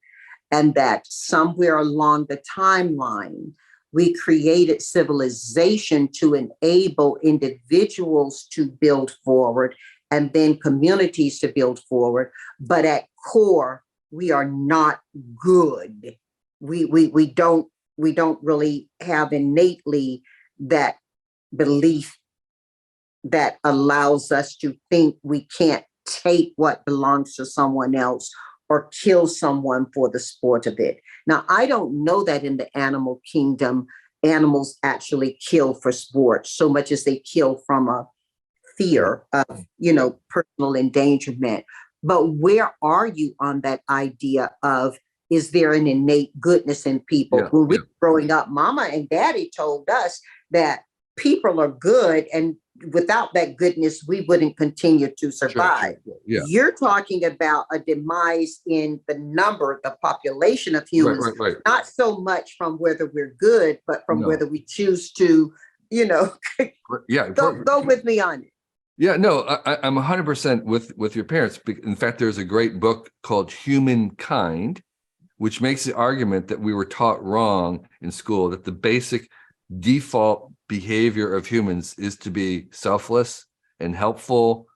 And that somewhere along the timeline, we created civilization to enable individuals to build forward, and then communities to build forward. But at core, we are not good. We don't really have innately that belief that allows us to think we can't take what belongs to someone else or kill someone for the sport of it. Now, I don't know that in the animal kingdom, animals actually kill for sport so much as they kill from a fear of, personal endangerment. But where are you on that idea of, is there an innate goodness in people? Yeah, when we were growing up, mama and daddy told us that people are good, and without that goodness, we wouldn't continue to survive. Sure. Yeah. You're talking about a demise in the number, the population of humans, right. Not so much from whether we're good, but from whether we choose to, go with me on it. Yeah, no, I'm 100% with your parents. In fact, there's a great book called Humankind, which makes the argument that we were taught wrong in school, that the basic default behavior of humans is to be selfless and helpful,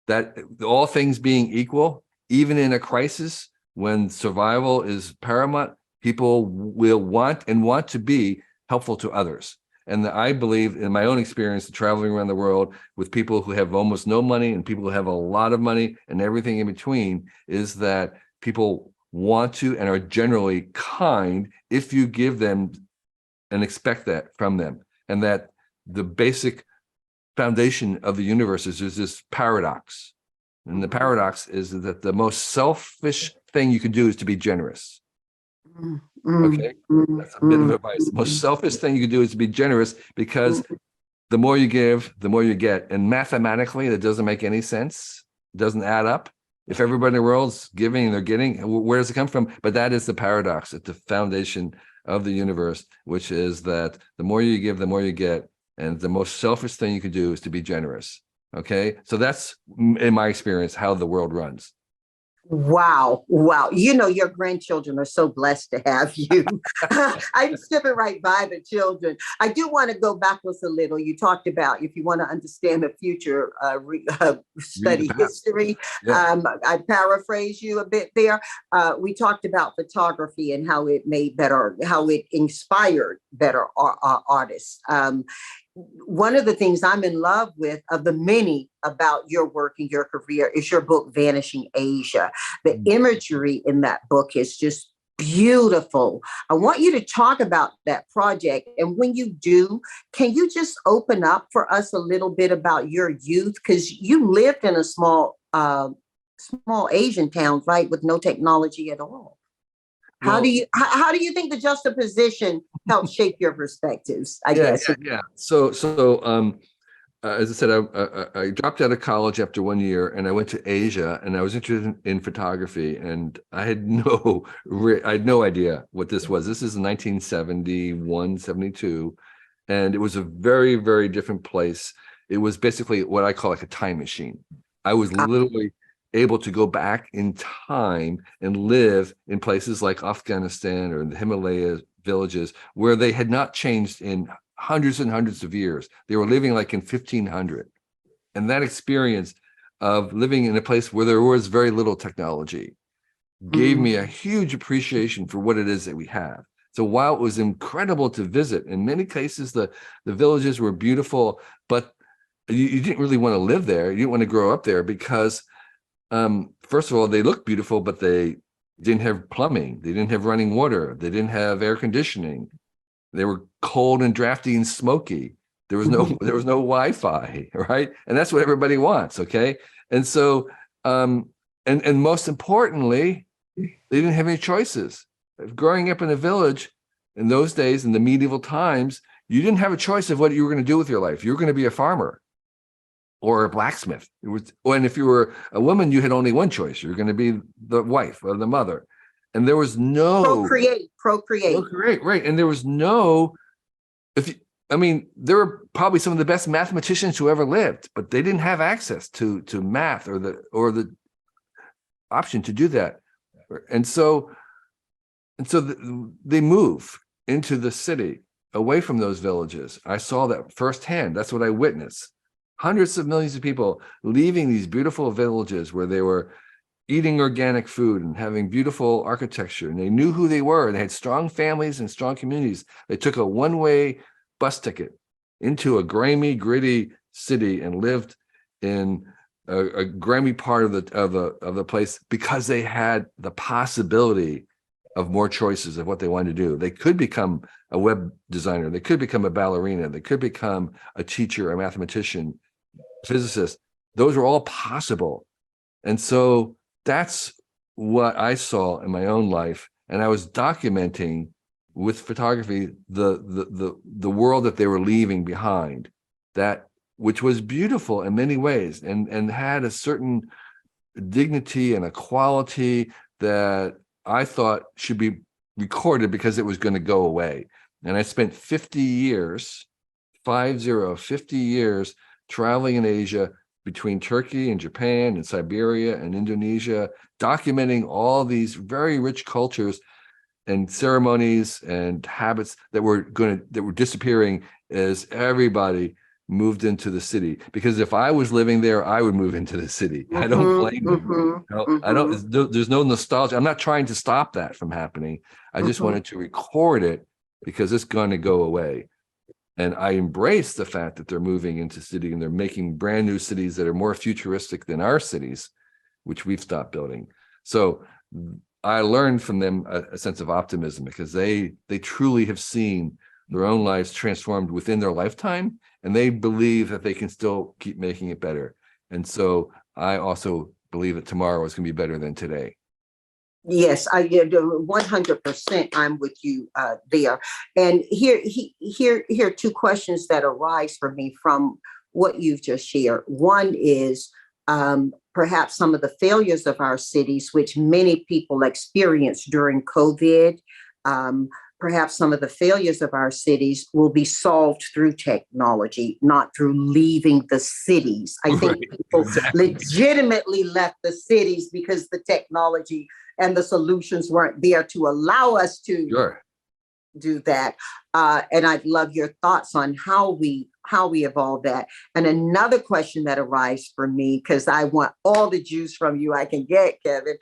that all things being equal, even in a crisis when survival is paramount, people will want to be helpful to others. And I believe in my own experience traveling around the world with people who have almost no money and people who have a lot of money and everything in between, is that people want to and are generally kind if you give them and expect that from them. And that the basic foundation of the universe is there's this paradox. And the paradox is that the most selfish thing you can do is to be generous. Okay, that's a bit of advice. The most selfish thing you can do is to be generous, because the more you give, the more you get. And mathematically, that doesn't make any sense. It doesn't add up. If everybody in the world's giving and they're getting, where does it come from? But that is the paradox at the foundation of the universe, which is that the more you give, the more you get. And the most selfish thing you can do is to be generous. Okay, so that's, in my experience, how the world runs. Wow. Wow. You know, your grandchildren are so blessed to have you. I'm skipping right by the children. I do want to go backwards a little. You talked about if you want to understand the future, study history. Yeah. I paraphrase you a bit there. We talked about photography and how it made better, how it inspired better artists. One of the things I'm in love with, of the many about your work and your career, is your book, Vanishing Asia. The imagery in that book is just beautiful. I want you to talk about that project. And when you do, can you just open up for us a little bit about your youth? Because you lived in a small Asian town, right, with no technology at all. How do you think the juxtaposition helped shape your perspectives? I guess. Yeah. So as I said, I dropped out of college after 1 year, and I went to Asia, and I was interested in photography, and I had no idea what this was. This is 1971, 72, and it was a very, very different place. It was basically what I call like a time machine. I was literally able to go back in time and live in places like Afghanistan or the Himalaya villages where they had not changed in hundreds and hundreds of years. They were living like in 1500. And that experience of living in a place where there was very little technology gave me a huge appreciation for what it is that we have. So while it was incredible to visit, in many cases, the villages were beautiful, but you didn't really want to live there. You didn't want to grow up there because first of all, they looked beautiful, but they didn't have plumbing. They didn't have running water. They didn't have air conditioning. They were cold and drafty and smoky. There was no Wi-Fi, right? And that's what everybody wants, okay? And so, and most importantly, they didn't have any choices. Growing up in a village in those days, in the medieval times, you didn't have a choice of what you were going to do with your life. You were going to be a farmer or a blacksmith. And if you were a woman, you had only one choice. You're going to be the wife or the mother. And there was no procreate, right? And there was no, there were probably some of the best mathematicians who ever lived, but they didn't have access to math or the option to do that. And so they move into the city away from those villages. I saw that firsthand. That's what I witnessed. Hundreds of millions of people leaving these beautiful villages where they were eating organic food and having beautiful architecture. And they knew who they were. They had strong families and strong communities. They took a one-way bus ticket into a grimy, gritty city and lived in a grimy part of the place because they had the possibility of more choices of what they wanted to do. They could become a web designer. They could become a ballerina. They could become a teacher, a mathematician, physicist. Those were all possible. And so that's what I saw in my own life. And I was documenting with photography the world that they were leaving behind, that which was beautiful in many ways and had a certain dignity and a quality that I thought should be recorded because it was going to go away. And I spent 50 years traveling in Asia between Turkey and Japan and Siberia and Indonesia, documenting all these very rich cultures and ceremonies and habits that were disappearing as everybody moved into the city. Because if I was living there, I would move into the city. I don't blame them. There's no nostalgia. I'm not trying to stop that from happening. I just wanted to record it because it's going to go away. And I embrace the fact that they're moving into city and they're making brand new cities that are more futuristic than our cities, which we've stopped building. So I learned from them a sense of optimism, because they truly have seen their own lives transformed within their lifetime, and they believe that they can still keep making it better. And so I also believe that tomorrow is going to be better than today. Yes, I 100%. I'm with you there. And here are two questions that arise for me from what you've just shared. One is perhaps some of the failures of our cities, which many people experienced during COVID. Perhaps some of the failures of our cities will be solved through technology, not through leaving the cities. I think people legitimately left the cities because the technology and the solutions weren't there to allow us to do that. And I'd love your thoughts on how we evolve that. And another question that arises for me, because I want all the juice from you I can get, Kevin,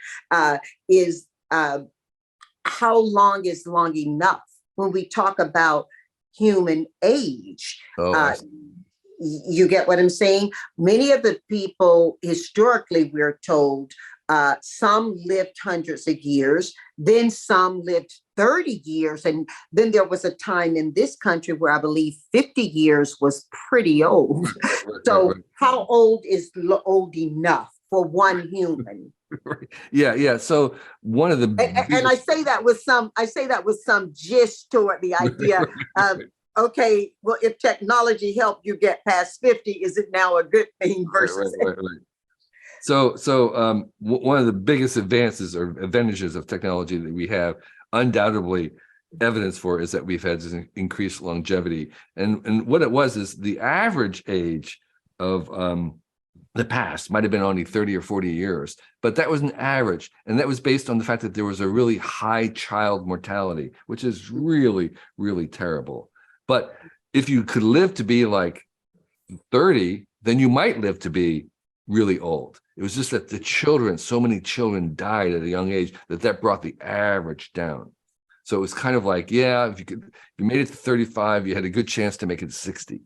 is how long is long enough when we talk about human age? You get what I'm saying? Many of the people historically, we're told, some lived hundreds of years, then some lived 30 years. And then there was a time in this country where I believe 50 years was pretty old. So how old is old enough for one human? Yeah. So one of the and I say that with some gist toward the idea of, okay, well, if technology helped you get past 50, is it now a good thing versus right. So one of the biggest advances or advantages of technology that we have undoubtedly evidence for is that we've had this increased longevity. And what it was is the average age of the past might have been only 30 or 40 years, but that was an average. And that was based on the fact that there was a really high child mortality, which is really, really terrible. But if you could live to be like 30, then you might live to be really old. It was just that so many children died at a young age that brought the average down. So it was kind of like, yeah, if you made it to 35, you had a good chance to make it to 60.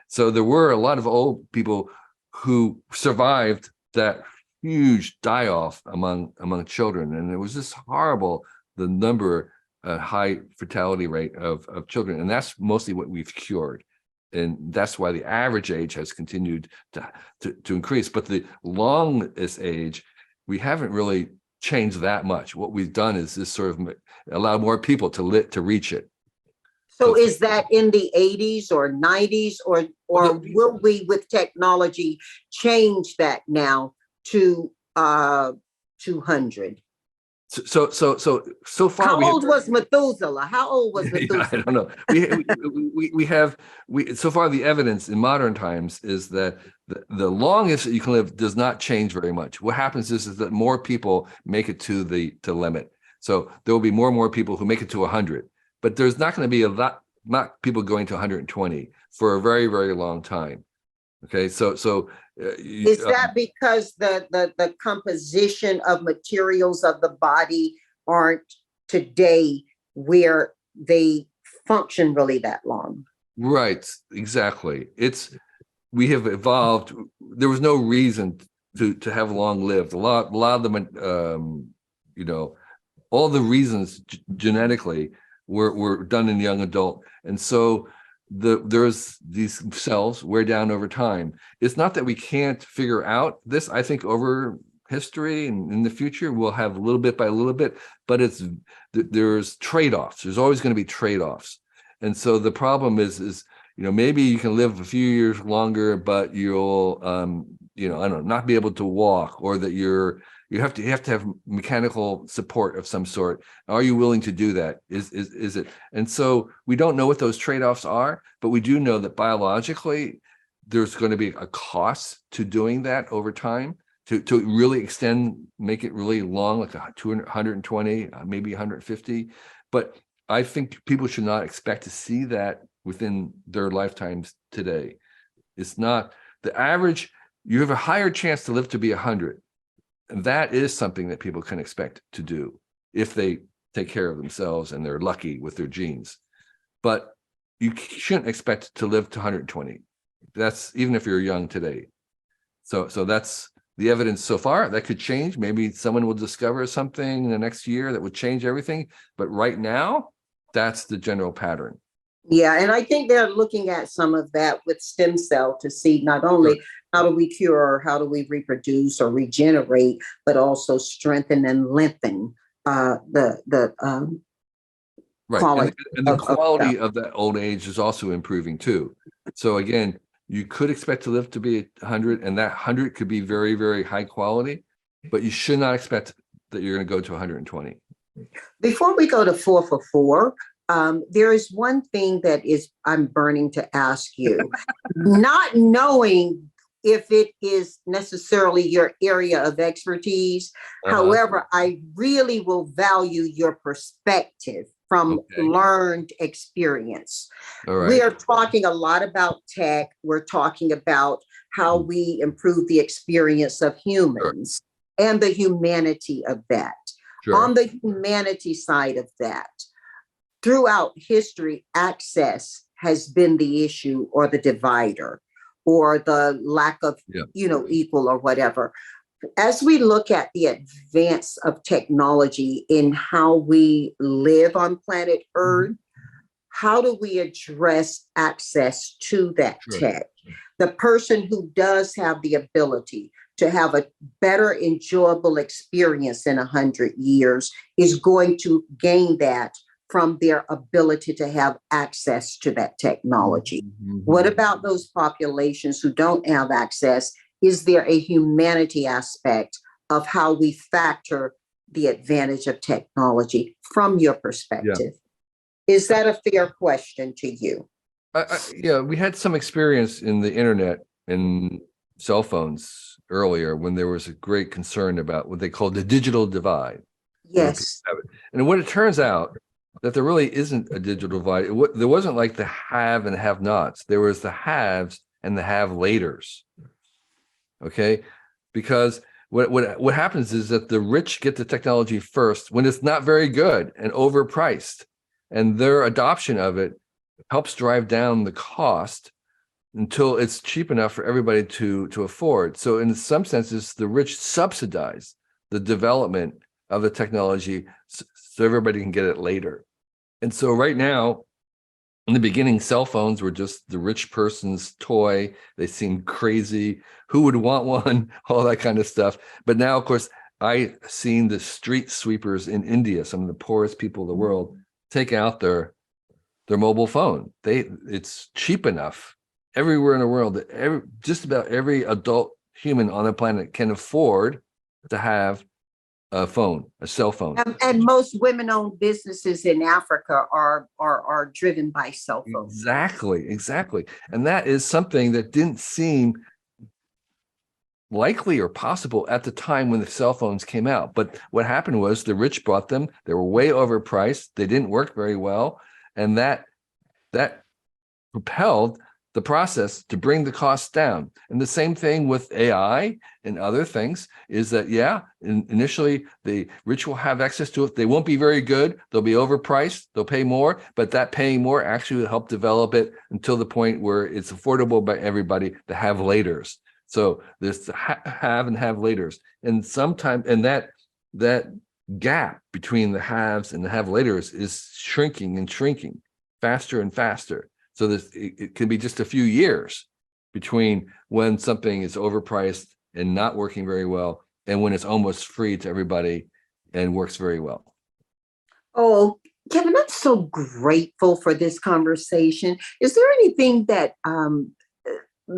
So there were a lot of old people who survived that huge die-off among children. And it was just horrible, the number, high fatality rate of children. And that's mostly what we've cured. And that's why the average age has continued to increase. But the longest age, we haven't really changed that much. What we've done is this sort of allow more people to reach it. So is that in the 80s or 90s, or will we, with technology, change that now to 200? So far, how old was Methuselah? How old was Methuselah? I don't know. We have so far the evidence in modern times is that the longest that you can live does not change very much. What happens is that more people make it to the limit. So there will be more and more people who make it to 100, but there's not going to be not people going to 120 for a very, very long time. Okay, so is that because the composition of materials of the body aren't today where they function really that long? Right, exactly. We have evolved. There was no reason to have long lived. A lot of them, all the reasons genetically were done in the young adult, and so there's these cells wear down over time. It's not that we can't figure out this. I think over history and in the future we'll have a little bit by a little bit, but there's trade-offs. There's always going to be trade-offs, and so the problem is maybe you can live a few years longer, but you'll I don't know, not be able to walk, or that you have to have mechanical support of some sort. Are you willing to do that? Is it? And so we don't know what those trade-offs are, but we do know that biologically there's going to be a cost to doing that over time to really make it really long, like 120, maybe 150. But I think people should not expect to see that within their lifetimes today. It's not the average. You have a higher chance to live to be 100. And that is something that people can expect to do if they take care of themselves and they're lucky with their genes. But you shouldn't expect to live to 120. That's even if you're young today. So that's the evidence so far. That could change. Maybe someone will discover something in the next year that would change everything. But right now, that's the general pattern. Yeah, and I think they're looking at some of that with stem cell to see not only how do we cure or how do we reproduce or regenerate, but also strengthen and lengthen the Right. quality And the of quality health. of that old age is also improving too. So again, you could expect to live to be 100, and that 100 could be very, very high quality, but you should not expect that you're going to go to 120. Before we go to 4 for 4, there is one thing that is I'm burning to ask you, not knowing if it is necessarily your area of expertise. However, I really will value your perspective from Okay. learned experience. All right. We are talking a lot about tech. We're talking about how we improve the experience of humans and the humanity of that. Sure. On the humanity side of that, throughout history, access has been the issue or the divider or the lack of, equal or whatever. As we look at the advance of technology in how we live on planet Earth, how do we address access to that tech? The person who does have the ability to have a better enjoyable experience in 100 years is going to gain that from their ability to have access to that technology. What about those populations who don't have access? Is there a humanity aspect of how we factor the advantage of technology from your perspective? Is that a fair question to you? Yeah, we had some experience in the internet and cell phones earlier when there was a great concern about what they called the digital divide. Yes. And what it turns out that there really isn't a digital divide. There wasn't like the have and have nots. There was the haves and the have laters. Okay, because what happens is that the rich get the technology first when it's not very good and overpriced, and their adoption of it helps drive down the cost until it's cheap enough for everybody to afford. So in some senses, the rich subsidize the development of the technology so everybody can get it later. And so right now, in the beginning, cell phones were just the rich person's toy. They seemed crazy. Who would want one? All that kind of stuff. But now, of course, I've seen the street sweepers in India, some of the poorest people in the world, take out their mobile phone. It's cheap enough everywhere in the world that just about every adult human on the planet can afford to have a phone, a cell phone. And most women-owned businesses in Africa are driven by cell phones. Exactly. And that is something that didn't seem likely or possible at the time when the cell phones came out. But what happened was the rich bought them. They were way overpriced. They didn't work very well. And that propelled the process to bring the costs down. And the same thing with AI and other things is that, initially the rich will have access to it. They won't be very good. They'll be overpriced. They'll pay more, but that paying more actually will help develop it until the point where it's affordable by everybody to have laters. So there's the have and have laters. And sometimes, and that gap between the haves and the have laters is shrinking and shrinking faster and faster. So it can be just a few years between when something is overpriced and not working very well and when it's almost free to everybody and works very well. Oh, Kevin, I'm so grateful for this conversation. Is there anything that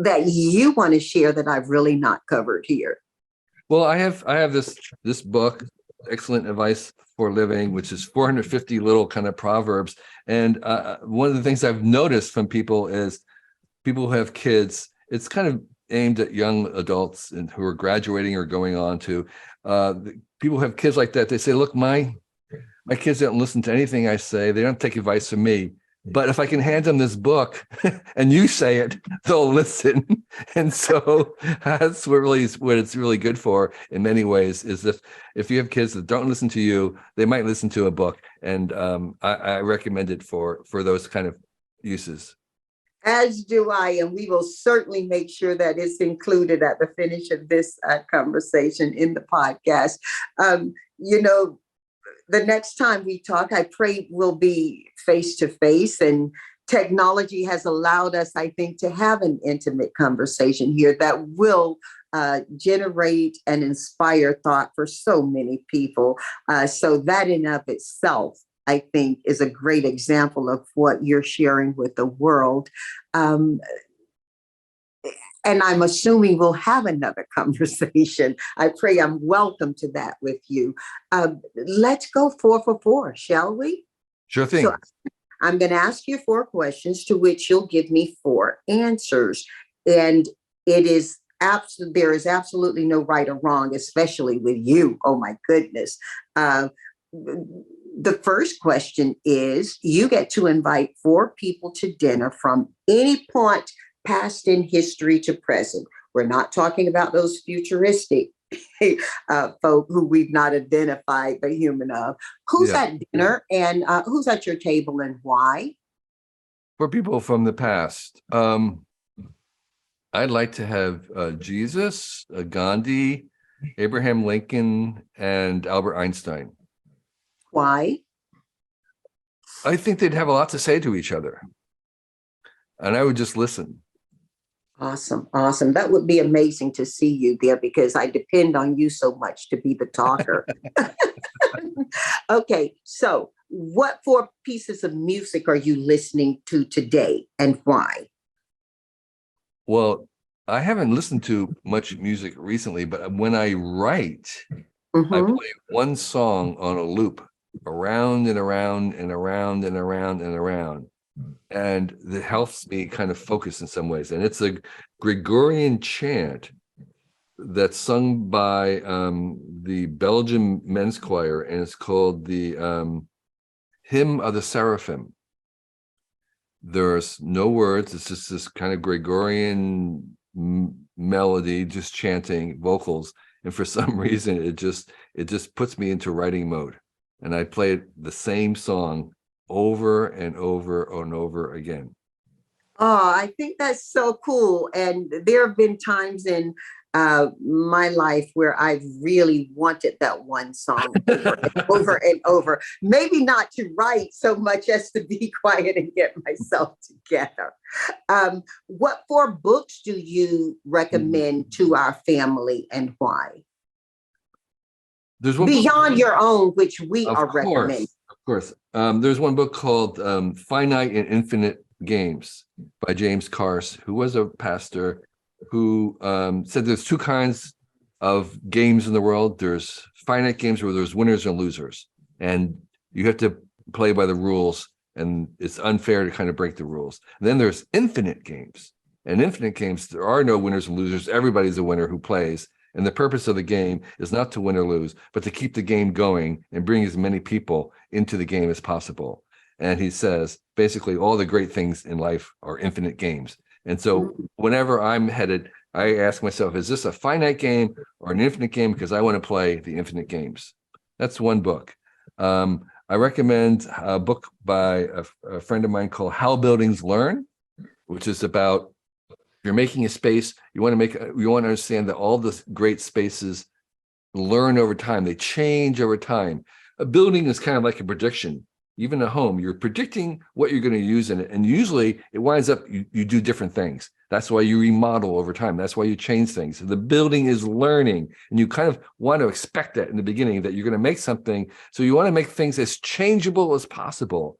that you want to share that I've really not covered here? Well, I have this book, Excellent Advice for Living, which is 450 little kind of proverbs. And one of the things I've noticed from people is people who have kids, it's kind of aimed at young adults and who are graduating or going on to people who have kids like that. They say, look, my kids don't listen to anything I say. They don't take advice from me. But if I can hand them this book and you say it, they'll listen. And so that's what it's really good for in many ways is if you have kids that don't listen to you, they might listen to a book. And I recommend it for those kind of uses. As do I, and we will certainly make sure that it's included at the finish of this conversation in the podcast. You know, the next time we talk, I pray we'll be face to face, and technology has allowed us, I think, to have an intimate conversation here that will generate and inspire thought for so many people. So that in of itself, I think, is a great example of what you're sharing with the world. Um, and I'm assuming we'll have another conversation. I pray I'm welcome to that with you. Let's go 4 for 4, shall we? Sure thing. So I'm going to ask you 4 questions to which you'll give me 4 answers. And it is there is absolutely no right or wrong, especially with you. Oh my goodness. The first question is, you get to invite 4 people to dinner from any point past in history to present. We're not talking about those futuristic folk who we've not identified the human of. Who's at dinner, and who's at your table, and why? For people from the past, I'd like to have Jesus, Gandhi, Abraham Lincoln, and Albert Einstein. Why? I think they'd have a lot to say to each other, and I would just listen. Awesome. Awesome. That would be amazing to see you there, because I depend on you so much to be the talker. Okay. So what 4 pieces of music are you listening to today, and why? Well, I haven't listened to much music recently, but when I write, I play one song on a loop around and around and around and around and around. And it helps me kind of focus in some ways. And it's a Gregorian chant that's sung by the Belgian men's choir, and it's called the Hymn of the Seraphim. There's no words. It's just this kind of Gregorian melody, just chanting vocals. And for some reason, it just puts me into writing mode. And I play the same song over and over and over again. Oh, I think that's so cool. And there have been times in my life where I've really wanted that one song over and over and over. Maybe not to write so much as to be quiet and get myself together. What 4 books do you recommend to our family, and why? There's one beyond your own, which we are recommending. Of course. There's one book called Finite and Infinite Games by James Carse, who was a pastor, who said there's 2 kinds of games in the world. There's finite games where there's winners and losers, and you have to play by the rules, and it's unfair to kind of break the rules. And then there's infinite games. And infinite games, there are no winners and losers. Everybody's a winner who plays. And the purpose of the game is not to win or lose, but to keep the game going and bring as many people into the game as possible. And he says, basically, all the great things in life are infinite games. And so whenever I'm headed, I ask myself, is this a finite game or an infinite game? Because I want to play the infinite games. That's one book. I recommend a book by a friend of mine called How Buildings Learn, which is about, you're making a space, you want to understand that all the great spaces learn over time. They change over time. A building is kind of like a prediction. Even a home, you're predicting what you're going to use in it. And usually it winds up, you do different things. That's why you remodel over time. That's why you change things. So the building is learning, and you kind of want to expect that in the beginning, that you're going to make something. So you want to make things as changeable as possible,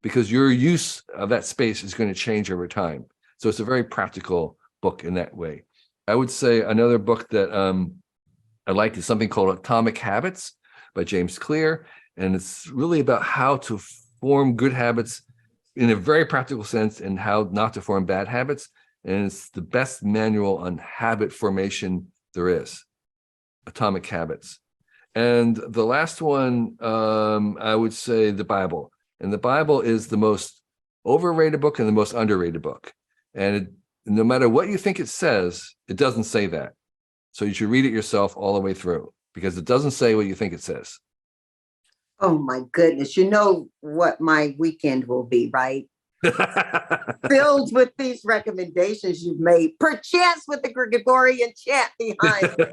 because your use of that space is going to change over time. So it's a very practical book in that way. I would say another book that I like is something called Atomic Habits by James Clear. And it's really about how to form good habits in a very practical sense, and how not to form bad habits. And it's the best manual on habit formation there is, Atomic Habits. And the last one, I would say the Bible. And the Bible is the most overrated book and the most underrated book. And no matter what you think it says, it doesn't say that. So you should read it yourself all the way through, because it doesn't say what you think it says. Oh my goodness. You know what my weekend will be, right? filled with these recommendations you've made, perchance with the Gregorian chant behind me.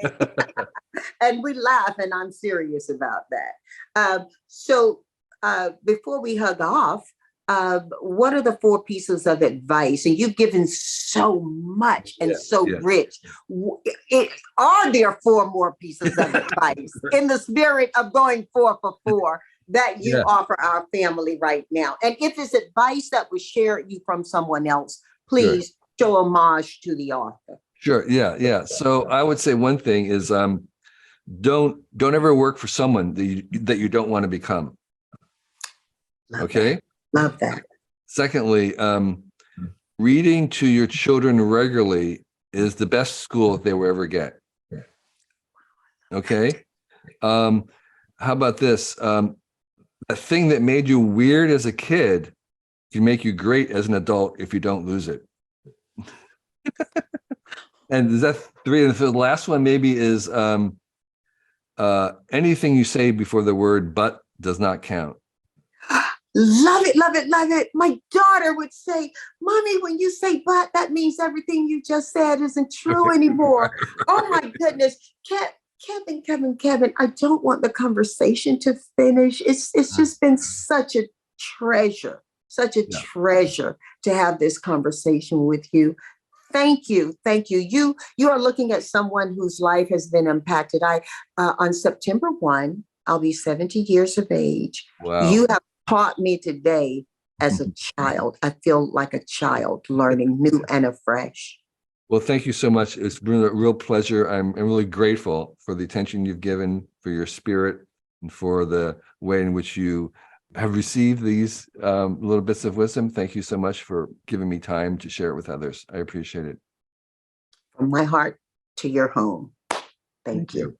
And we laugh, and I'm serious about that. Before we hug off, what are the 4 pieces of advice? And you've given so much and so rich. Are there 4 more pieces of advice in the spirit of going 4 for 4 that you offer our family right now? And if it's advice that was shared you from someone else, please show homage to the author. Sure. Yeah. So I would say one thing is don't ever work for someone that you don't want to become. Okay. Love that. Secondly, reading to your children regularly is the best school they will ever get. Okay. How about this? A thing that made you weird as a kid can make you great as an adult if you don't lose it. And is that 3? And the last one maybe is anything you say before the word "but" does not count. Love it, love it, love it. My daughter would say, Mommy, when you say "but," that means everything you just said isn't true anymore. Oh my goodness. Kevin, I don't want the conversation to finish. It's just been such a treasure to have this conversation with you. Thank you. You are looking at someone whose life has been impacted. On September 1, I'll be 70 years of age. Wow. You have taught me today as a child. I feel like a child learning new and afresh. Well, thank you so much. It's been a real pleasure. I'm really grateful for the attention you've given, for your spirit, and for the way in which you have received these little bits of wisdom. Thank you so much for giving me time to share it with others. I appreciate it. From my heart to your home. Thank you.